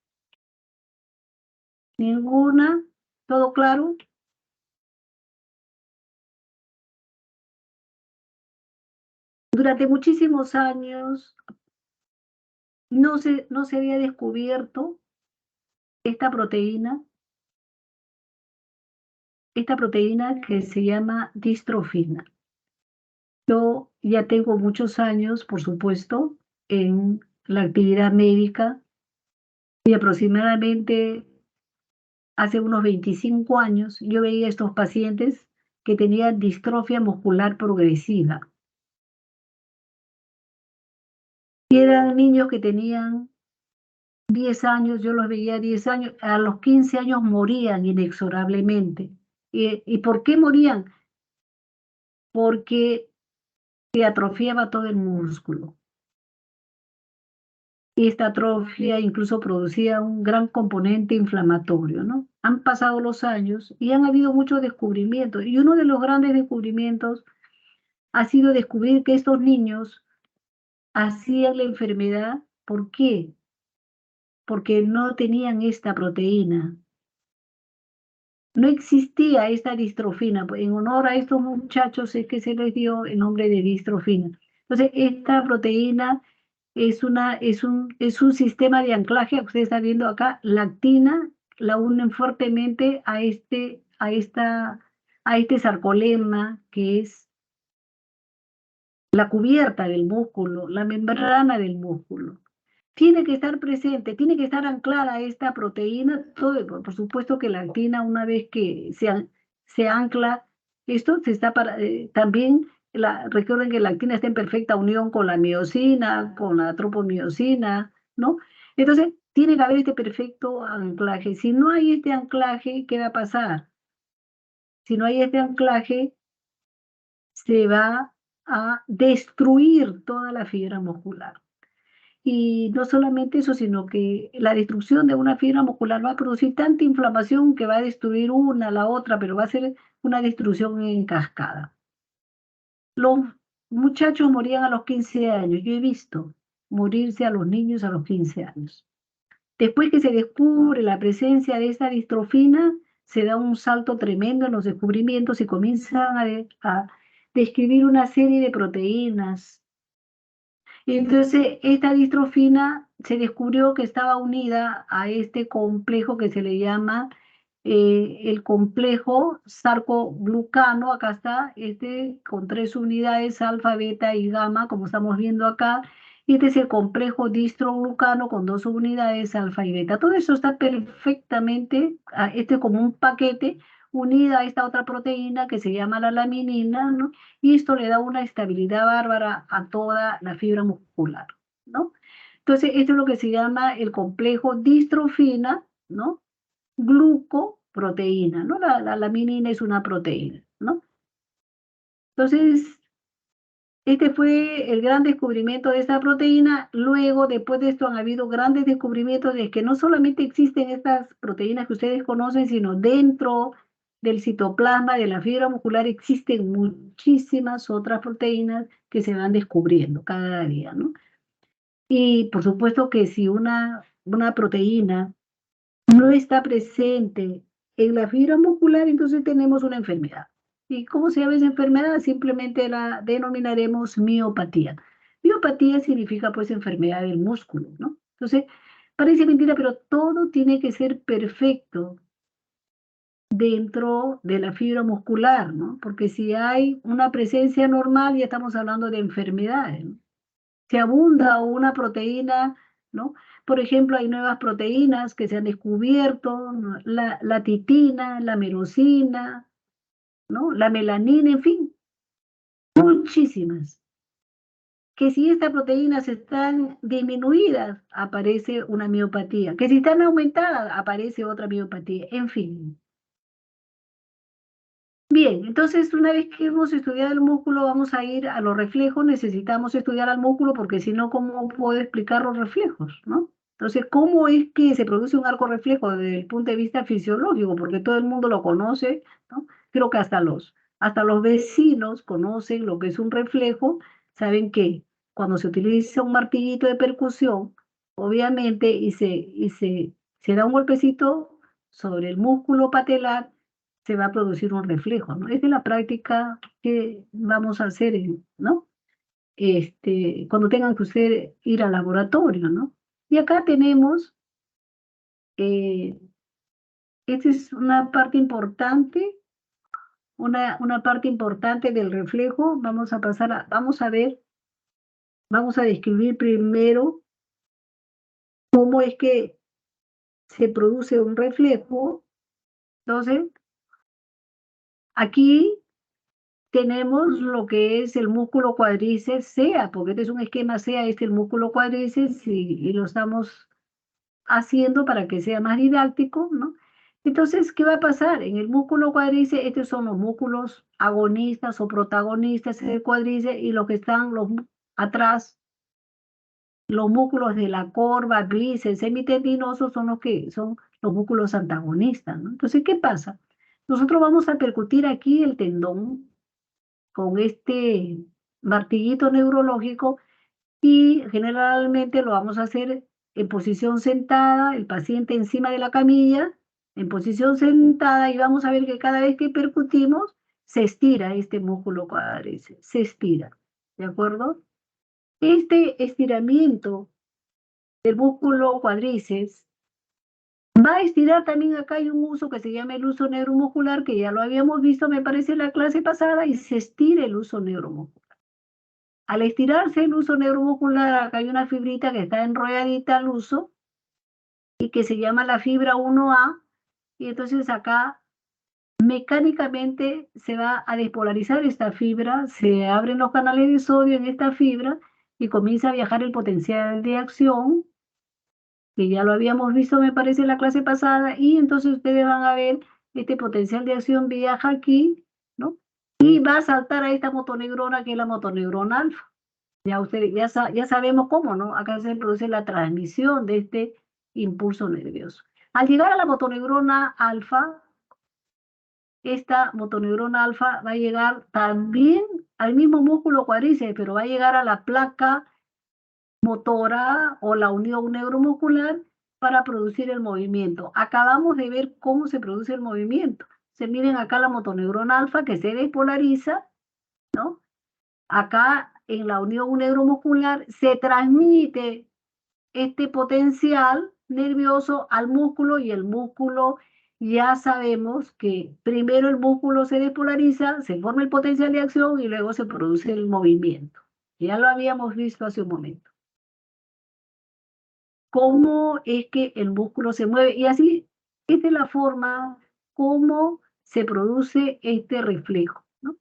¿Ninguna? ¿Todo claro? Durante muchísimos años no se había descubierto esta proteína que se llama distrofina. Yo ya tengo muchos años, por supuesto, en la actividad médica y aproximadamente hace unos 25 años yo veía a estos pacientes que tenían distrofia muscular progresiva. Y eran niños que tenían 10 años, yo los veía 10 años, a los 15 años morían inexorablemente. ¿Y por qué morían? Porque se atrofiaba todo el músculo. esta atrofia incluso producía un gran componente inflamatorio, ¿no? Han pasado los años y han habido muchos descubrimientos, y uno de los grandes descubrimientos ha sido descubrir que estos niños hacían la enfermedad. ¿Por qué? Porque no tenían esta proteína. No existía esta distrofina. En honor a estos muchachos es que se les dio el nombre de distrofina. Entonces, esta proteína es un sistema de anclaje, que usted está viendo acá, la actina la unen fuertemente a este sarcolema, que es la cubierta del músculo, la membrana del músculo. Tiene que estar presente, tiene que estar anclada esta proteína. Por supuesto que la actina, una vez que se ancla, esto se está también, recuerden que la actina está en perfecta unión con la miosina, con la tropomiosina, ¿no? Entonces, tiene que haber este perfecto anclaje. Si no hay este anclaje, ¿qué va a pasar? Si no hay este anclaje, se va a destruir toda la fibra muscular. Y no solamente eso, sino que la destrucción de una fibra muscular va a producir tanta inflamación que va a destruir una, la otra, pero va a ser una destrucción en cascada. Los muchachos morían a los 15 años. Yo he visto morirse a los niños a los 15 años. Después que se descubre la presencia de esta distrofina, se da un salto tremendo en los descubrimientos y comienzan a describir una serie de proteínas. Y entonces esta distrofina se descubrió que estaba unida a este complejo que se le llama el complejo sarcoglucano. Acá está, con 3 unidades, alfa, beta y gamma, como estamos viendo acá. Y este es el complejo distroglucano con 2 unidades, alfa y beta. Todo eso está perfectamente, este es como un paquete unida a esta otra proteína que se llama la laminina, ¿no? Y esto le da una estabilidad bárbara a toda la fibra muscular, ¿no? Entonces, esto es lo que se llama el complejo distrofina, ¿no? Glucoproteína, ¿no? La laminina es una proteína, ¿no? Entonces, este fue el gran descubrimiento de esta proteína. Luego, después de esto, han habido grandes descubrimientos de que no solamente existen estas proteínas que ustedes conocen, sino dentro del citoplasma de la fibra muscular existen muchísimas otras proteínas que se van descubriendo cada día, ¿no? Y por supuesto que si una proteína no está presente en la fibra muscular, entonces tenemos una enfermedad. ¿Y cómo se llama esa enfermedad? Simplemente la denominaremos miopatía. Miopatía significa pues enfermedad del músculo, ¿no? Entonces, parece mentira, pero todo tiene que ser perfecto dentro de la fibra muscular, ¿no? Porque si hay una presencia normal, ya estamos hablando de enfermedades, ¿no? Si abunda una proteína, ¿no? Por ejemplo, hay nuevas proteínas que se han descubierto, ¿no? La titina, la merosina, ¿no? La melanina, en fin, muchísimas. Que si estas proteínas están disminuidas, aparece una miopatía. Que si están aumentadas, aparece otra miopatía. En fin. Bien, entonces una vez que hemos estudiado el músculo, vamos a ir a los reflejos. Necesitamos estudiar al músculo porque si no, ¿cómo puedo explicar los reflejos, no? Entonces, ¿cómo es que se produce un arco reflejo desde el punto de vista fisiológico? Porque todo el mundo lo conoce, ¿no? Creo que hasta los vecinos conocen lo que es un reflejo. Saben que cuando se utiliza un martillito de percusión, obviamente, y se da un golpecito sobre el músculo patelar, se va a producir un reflejo, ¿no? Es de la práctica que vamos a hacer, ¿no? Cuando tengan que ustedes ir al laboratorio, ¿no? Y acá tenemos, eh, esta es una parte importante, una parte importante del reflejo. Vamos a ver, vamos a describir primero cómo es que se produce un reflejo. Entonces, aquí tenemos lo que es el músculo cuádriceps SEA, porque este es un esquema SEA, este es el músculo cuádriceps, y lo estamos haciendo para que sea más didáctico, ¿no? Entonces, ¿qué va a pasar? En el músculo cuádriceps, estos son los músculos agonistas o protagonistas del cuádriceps, y los que están atrás los músculos de la corva, glicer, semitendinosos son los músculos antagonistas, ¿no? Entonces, ¿qué pasa? Nosotros vamos a percutir aquí el tendón con este martillito neurológico y generalmente lo vamos a hacer en posición sentada, el paciente encima de la camilla, en posición sentada, y vamos a ver que cada vez que percutimos se estira este músculo cuádriceps, se estira, ¿de acuerdo? Este estiramiento del músculo cuádriceps va a estirar también. Acá hay un uso que se llama el uso neuromuscular, que ya lo habíamos visto, me parece, en la clase pasada, y se estira el uso neuromuscular. Al estirarse el uso neuromuscular, acá hay una fibrita que está enrolladita al uso y que se llama la fibra 1A, y entonces acá mecánicamente se va a despolarizar esta fibra, se abren los canales de sodio en esta fibra y comienza a viajar el potencial de acción, que ya lo habíamos visto, me parece, en la clase pasada, y entonces ustedes van a ver este potencial de acción viaja aquí, ¿no? Y va a saltar a esta motoneurona, que es la motoneurona alfa. Ya ustedes, ya sabemos cómo, ¿no? Acá se produce la transmisión de este impulso nervioso. Al llegar a la motoneurona alfa, esta motoneurona alfa va a llegar también al mismo músculo cuádriceps, pero va a llegar a la placa motora o la unión neuromuscular para producir el movimiento. Acabamos de ver cómo se produce el movimiento. Se miren acá la motoneurona alfa que se despolariza, ¿no? Acá en la unión neuromuscular se transmite este potencial nervioso al músculo, y el músculo, ya sabemos que primero el músculo se despolariza, se forma el potencial de acción y luego se produce el movimiento. Ya lo habíamos visto hace un momento. Cómo es que el músculo se mueve, y así, esta es la forma como se produce este reflejo, ¿no?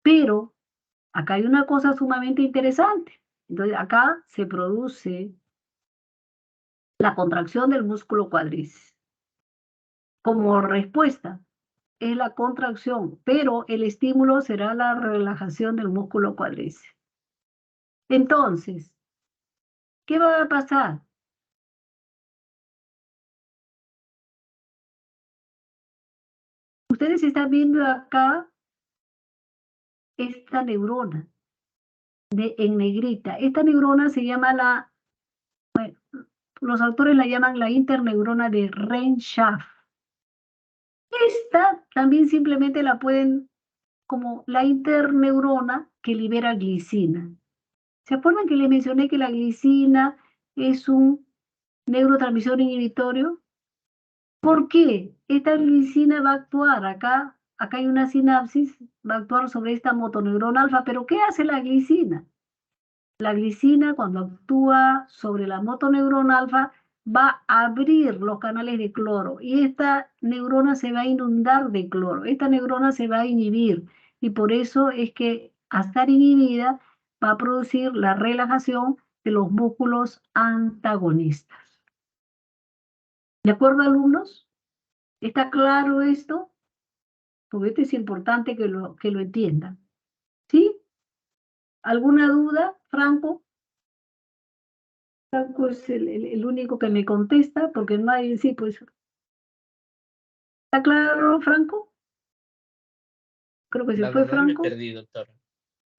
Pero acá hay una cosa sumamente interesante. Entonces, acá se produce la contracción del músculo cuádriceps. Como respuesta es la contracción, pero el estímulo será la relajación del músculo cuádriceps. Entonces, ¿qué va a pasar? Ustedes están viendo acá esta neurona en negrita. Esta neurona se llama bueno, los autores la llaman la interneurona de Renshaw. Esta también simplemente la pueden como la interneurona que libera glicina. ¿Se acuerdan que les mencioné que la glicina es un neurotransmisor inhibitorio? ¿Por qué? Esta glicina va a actuar acá hay una sinapsis, va a actuar sobre esta motoneurona alfa, pero ¿qué hace la glicina? La glicina, cuando actúa sobre la motoneurona alfa, va a abrir los canales de cloro y esta neurona se va a inundar de cloro, esta neurona se va a inhibir, y por eso es que al estar inhibida va a producir la relajación de los músculos antagonistas. ¿De acuerdo, alumnos? ¿Está claro esto? Porque esto es importante que lo entiendan. ¿Sí? ¿Alguna duda, Franco? Franco es el único que me contesta, porque no hay, sí, pues. ¿Está claro, Franco? Creo que se La fue verdad me Franco. perdí, doctora.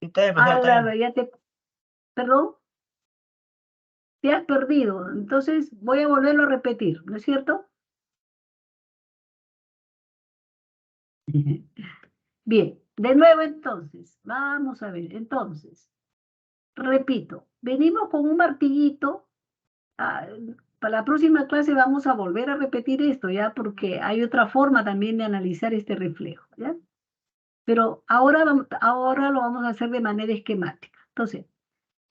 Está bien, profesor, está bien. Ya perdón, te has perdido. Entonces voy a volverlo a repetir, ¿no es cierto? Bien, de nuevo entonces, vamos a ver, entonces, repito, venimos con un martillito. Para la próxima clase vamos a volver a repetir esto, ¿ya? Porque hay otra forma también de analizar este reflejo, ¿ya? Pero ahora lo vamos a hacer de manera esquemática. Entonces,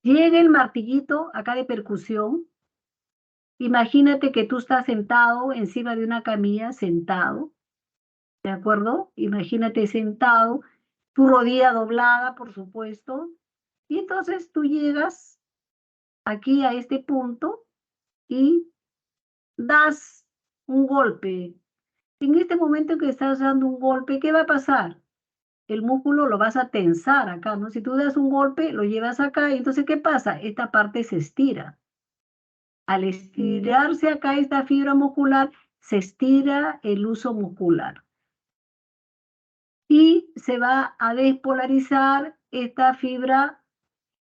llega el martillito acá de percusión. Imagínate que tú estás sentado encima de una camilla, sentado, ¿de acuerdo? Imagínate sentado, tu rodilla doblada, por supuesto. Y entonces tú llegas aquí a este punto y das un golpe. En este momento que estás dando un golpe, ¿qué va a pasar? el músculo lo vas a tensar acá, ¿no? Si tú das un golpe, lo llevas acá, y entonces, ¿qué pasa? Esta parte se estira. Al estirarse acá esta fibra muscular, se estira el huso muscular. Y se va a despolarizar esta fibra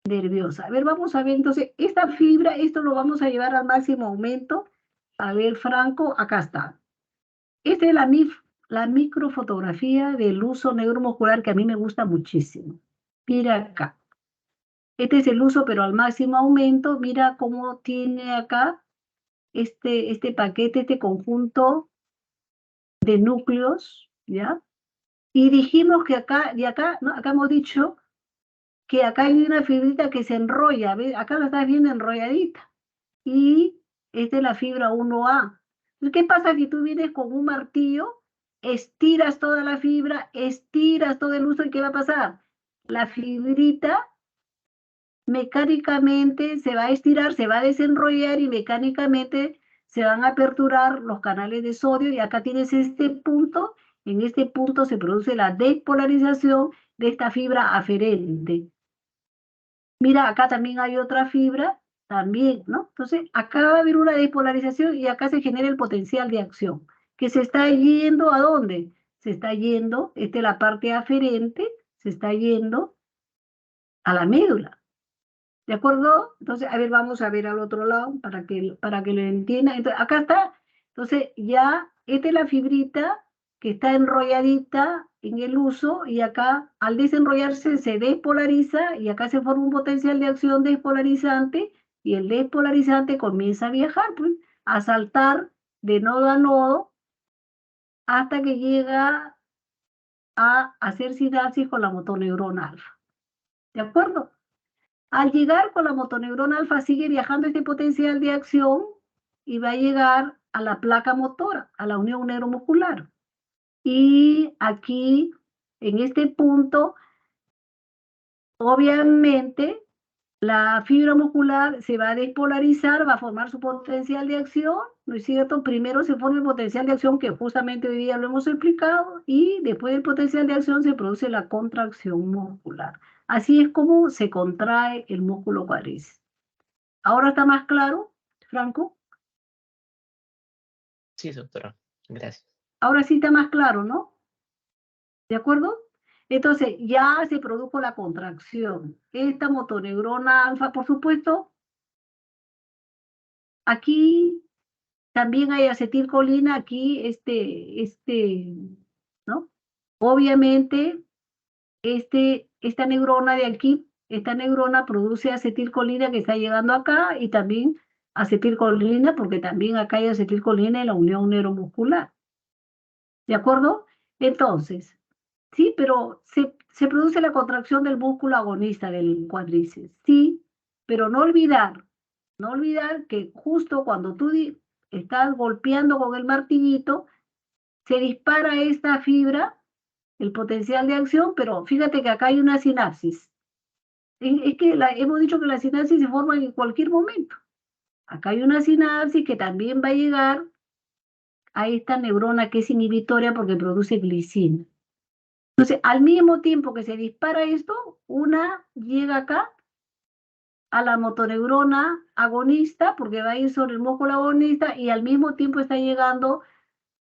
nerviosa. A ver, vamos a ver, entonces, esta fibra, esto lo vamos a llevar al máximo aumento. A ver, Franco, acá está. Esta es la microfotografía del uso neuromuscular que a mí me gusta muchísimo. Mira acá. Este es el uso, pero al máximo aumento. Mira cómo tiene acá este paquete, este conjunto de núcleos, ¿ya? Y dijimos que acá, y acá, ¿no? Acá hemos dicho que acá hay una fibrita que se enrolla, ¿ves? Acá la estás viendo enrolladita. Y esta es la fibra 1A. ¿Qué pasa si tú vienes con un martillo, estiras toda la fibra, estiras todo el uso, y qué va a pasar? La fibrita mecánicamente se va a estirar, se va a desenrollar y mecánicamente se van a aperturar los canales de sodio, y acá tienes este punto. En este punto se produce la despolarización de esta fibra aferente. Mira, acá también hay otra fibra, también, ¿no? Entonces, acá va a haber una despolarización y acá se genera el potencial de acción, que se está yendo ¿a dónde? Se está yendo, esta es la parte aferente, se está yendo a la médula. ¿De acuerdo? Entonces, a ver, vamos a ver al otro lado para que lo entiendan. Entonces, acá está. Entonces, ya, esta es la fibrita que está enrolladita en el uso, y acá, al desenrollarse, se despolariza, y acá se forma un potencial de acción despolarizante, y el despolarizante comienza a viajar, pues, a saltar de nodo a nodo, hasta que llega a hacer sinapsis con la motoneurona alfa. ¿De acuerdo? Al llegar con la motoneurona alfa, sigue viajando este potencial de acción y va a llegar a la placa motora, a la unión neuromuscular. Y aquí, en este punto, obviamente, la fibra muscular se va a despolarizar, va a formar su potencial de acción, ¿no es cierto? Primero se forma el potencial de acción, que justamente hoy día lo hemos explicado, y después del potencial de acción se produce la contracción muscular. Así es como se contrae el músculo cuádriceps. ¿Ahora está más claro, Franco? Sí, doctora. Gracias. Ahora sí está más claro, ¿no? ¿De acuerdo? Entonces, ya se produjo la contracción. Esta motoneurona alfa, por supuesto, aquí también hay acetilcolina, aquí ¿no? Obviamente, esta neurona de aquí, esta neurona produce acetilcolina que está llegando acá, y también acetilcolina, porque también acá hay acetilcolina en la unión neuromuscular. ¿De acuerdo? Entonces, sí, pero se produce la contracción del músculo agonista del cuádriceps, sí, pero no olvidar que justo cuando tú estás golpeando con el martillito, se dispara esta fibra, el potencial de acción, pero fíjate que acá hay una sinapsis. Es que hemos dicho que la sinapsis se forma en cualquier momento. Acá hay una sinapsis que también va a llegar a esta neurona que es inhibitoria porque produce glicina. Entonces, al mismo tiempo que se dispara esto, una llega acá a la motoneurona agonista, porque va a ir sobre el músculo agonista, y al mismo tiempo está llegando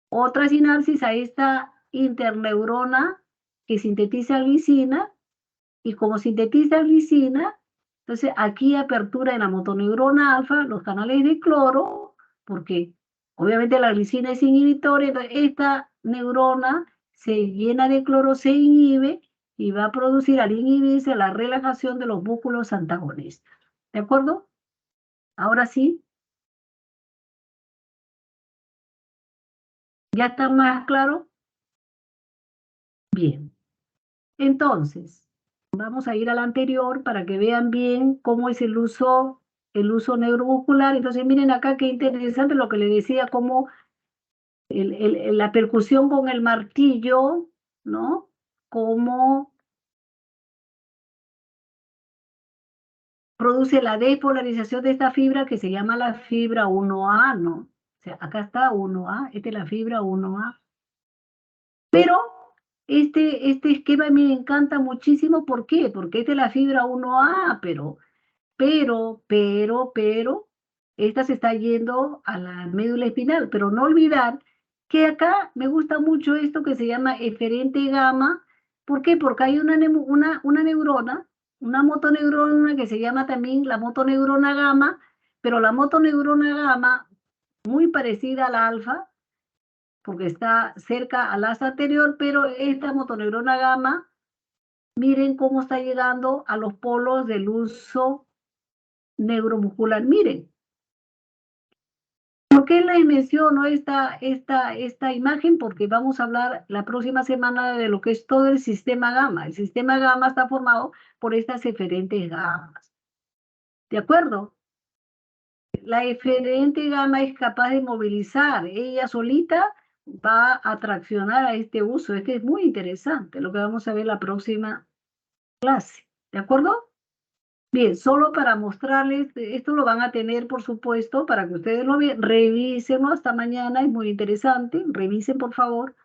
otra sinapsis a esta interneurona que sintetiza glicina, y como sintetiza glicina, entonces aquí apertura en la motoneurona alfa los canales de cloro, porque obviamente la glicina es inhibitoria, entonces esta neurona se llena de cloro, se inhibe, y va a producir al inhibirse la relajación de los músculos antagonistas. ¿De acuerdo? Ahora sí. ¿Ya está más claro? Bien. Entonces, vamos a ir al anterior para que vean bien cómo es el uso neuromuscular. Entonces, miren acá qué interesante lo que le decía, cómo la percusión con el martillo, ¿no? Cómo produce la despolarización de esta fibra que se llama la fibra 1A, ¿no? O sea, acá está 1A, esta es la fibra 1A. Pero este esquema me encanta muchísimo. ¿Por qué? Porque es de la fibra 1A, pero, esta se está yendo a la médula espinal. Pero no olvidar que acá me gusta mucho esto que se llama eferente gamma. ¿Por qué? Porque hay una neurona, una motoneurona que se llama también la motoneurona gamma, pero la motoneurona gamma, muy parecida a la alfa, porque está cerca al asa anterior, pero esta motoneurona gamma, miren cómo está llegando a los polos del uso neuromuscular. Miren, ¿por qué les menciono esta imagen? Porque vamos a hablar la próxima semana de lo que es todo el sistema gamma. El sistema gamma está formado por estas eferentes gammas. ¿De acuerdo? La eferente gamma es capaz de movilizar. Ella solita va a traccionar a este uso. Es que es muy interesante lo que vamos a ver la próxima clase. ¿De acuerdo? Bien, solo para mostrarles, esto lo van a tener, por supuesto, para que ustedes lo vean. Revísenlo hasta mañana, es muy interesante. Revisen, por favor,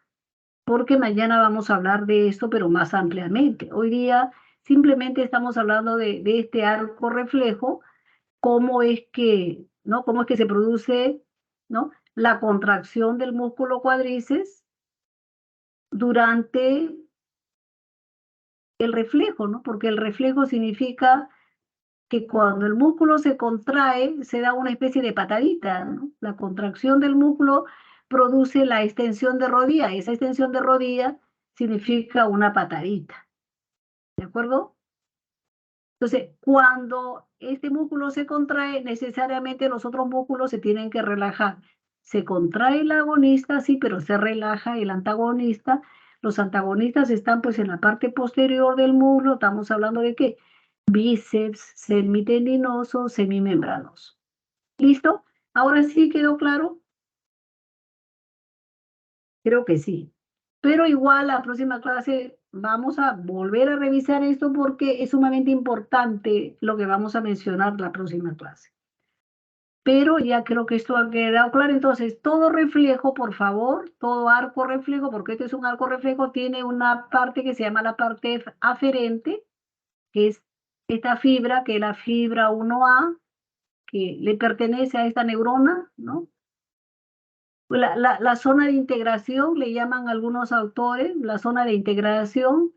porque mañana vamos a hablar de esto, pero más ampliamente. Hoy día simplemente estamos hablando de este arco reflejo, cómo es que, ¿no? Cómo es que se produce, ¿no? La contracción del músculo cuádriceps durante el reflejo, ¿no? Porque el reflejo significa que cuando el músculo se contrae, se da una especie de patadita, ¿no? La contracción del músculo produce la extensión de rodilla. Esa extensión de rodilla significa una patadita. ¿De acuerdo? Entonces, cuando este músculo se contrae, necesariamente los otros músculos se tienen que relajar. Se contrae el agonista, sí, pero se relaja el antagonista. Los antagonistas están pues en la parte posterior del muslo. Estamos hablando de qué? Bíceps, semitendinoso, semimembranoso. ¿Listo? ¿Ahora sí quedó claro? Creo que sí. Pero igual la próxima clase vamos a volver a revisar esto porque es sumamente importante lo que vamos a mencionar la próxima clase. Pero ya creo que esto ha quedado claro. Entonces, todo reflejo, por favor, todo arco reflejo, porque este es un arco reflejo, tiene una parte que se llama la parte aferente, que es esta fibra, que es la fibra 1A, que le pertenece a esta neurona, ¿no? La zona de integración, le llaman algunos autores, la zona de integración,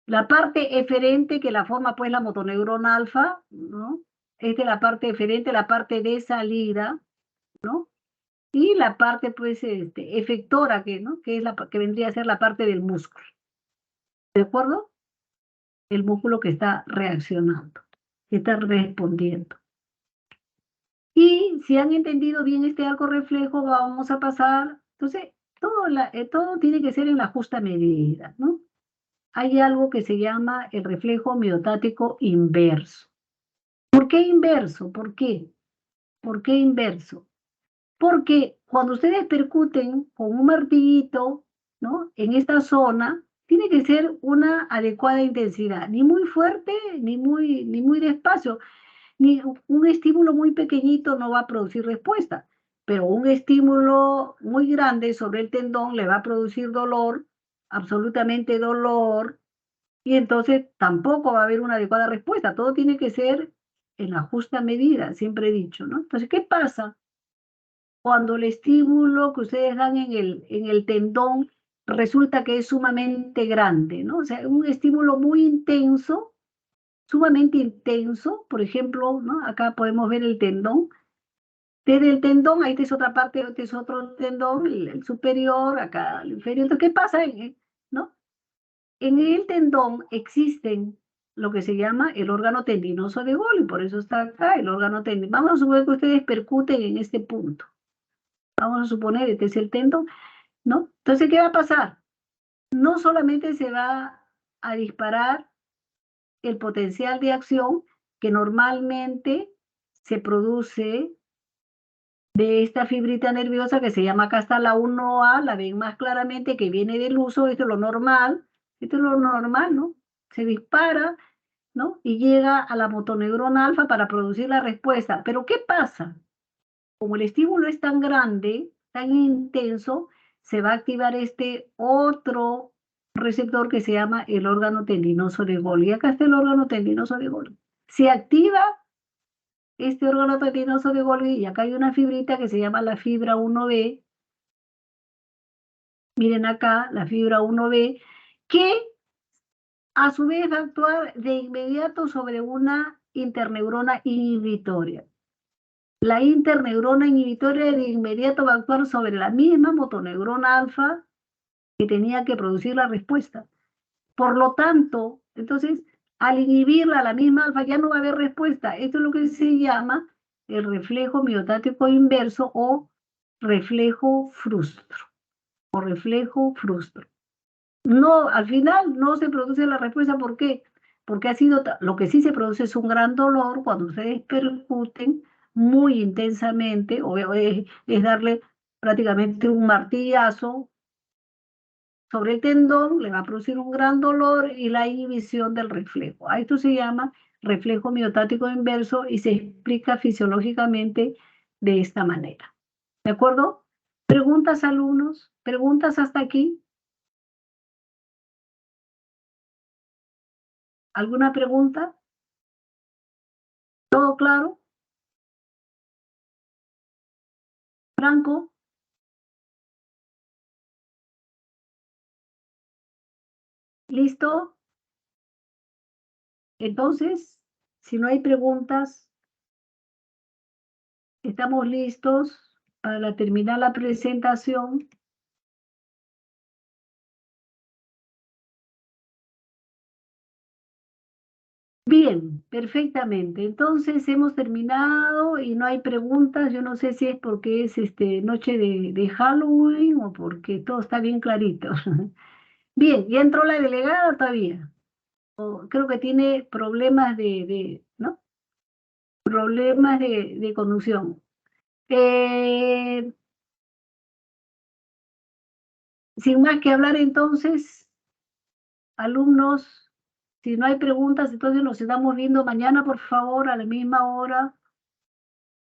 la parte eferente que la forma pues la motoneurona alfa, ¿no? Esta es la parte eferente, la parte de salida, ¿no? Y la parte pues efectora, ¿no? Que es que vendría a ser la parte del músculo. ¿De acuerdo? El músculo que está reaccionando, que está respondiendo. Y si han entendido bien este arco reflejo, vamos a pasar. Entonces, todo tiene que ser en la justa medida, ¿no? Hay algo que se llama el reflejo miotático inverso. ¿Por qué inverso? ¿Por qué? ¿Por qué inverso? Porque cuando ustedes percuten con un martillito, ¿no? En esta zona, tiene que ser una adecuada intensidad, ni muy fuerte, ni muy despacio. Ni un estímulo muy pequeñito no va a producir respuesta, pero un estímulo muy grande sobre el tendón le va a producir dolor, absolutamente dolor, y entonces tampoco va a haber una adecuada respuesta. Todo tiene que ser en la justa medida, siempre he dicho, ¿no? Entonces, ¿qué pasa cuando el estímulo que ustedes dan en el tendón resulta que es sumamente grande, ¿no? O sea, un estímulo muy intenso, sumamente intenso, por ejemplo, ¿no? Acá podemos ver el tendón. Desde el tendón, ahí es otra parte, este es otro tendón, el superior, acá el inferior. Entonces, ¿qué pasa? ¿No? En el tendón existen lo que se llama el órgano tendinoso de Golgi, por eso está acá el órgano tendinoso. Vamos a suponer que ustedes percuten en este punto. Vamos a suponer, este es el tendón, ¿no? Entonces, ¿qué va a pasar? No solamente se va a disparar el potencial de acción que normalmente se produce de esta fibrita nerviosa que se llama, acá está la 1A, la ven más claramente, que viene del uso. Esto es lo normal, ¿no? Se dispara, ¿no? Y llega a la motoneurona alfa para producir la respuesta. Pero ¿qué pasa? Como el estímulo es tan grande, tan intenso, se va a activar este otro receptor que se llama el órgano tendinoso de Golgi. Acá está el órgano tendinoso de Golgi. Se activa este órgano tendinoso de Golgi y acá hay una fibrita que se llama la fibra 1B. Miren acá, la fibra 1B, que a su vez va a actuar de inmediato sobre una interneurona inhibitoria. La interneurona inhibitoria de inmediato va a actuar sobre la misma motoneurona alfa que tenía que producir la respuesta. Por lo tanto, entonces, al inhibirla, la misma alfa, ya no va a haber respuesta. Esto es lo que se llama el reflejo miotático inverso o reflejo frustro. No, al final no se produce la respuesta. ¿Por qué? Porque lo que sí se produce es un gran dolor cuando ustedes percuten muy intensamente, es darle prácticamente un martillazo sobre el tendón, le va a producir un gran dolor y la inhibición del reflejo. A esto se llama reflejo miotático inverso y se explica fisiológicamente de esta manera. ¿De acuerdo? ¿Preguntas, alumnos? ¿Preguntas hasta aquí? ¿Alguna pregunta? ¿Todo claro? ¿Franco? ¿Listo? Entonces, si no hay preguntas, estamos listos para terminar la presentación. Bien, perfectamente. Entonces hemos terminado y no hay preguntas. Yo no sé si es porque es noche de Halloween o porque todo está bien clarito. Bien, ¿ya entró la delegada todavía? Creo que tiene problemas ¿no? Problemas de conducción. Sin más que hablar entonces, alumnos, si no hay preguntas, entonces nos estamos viendo mañana, por favor, a la misma hora.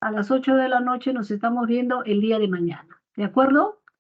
A las 8 de la noche nos estamos viendo el día de mañana. ¿De acuerdo?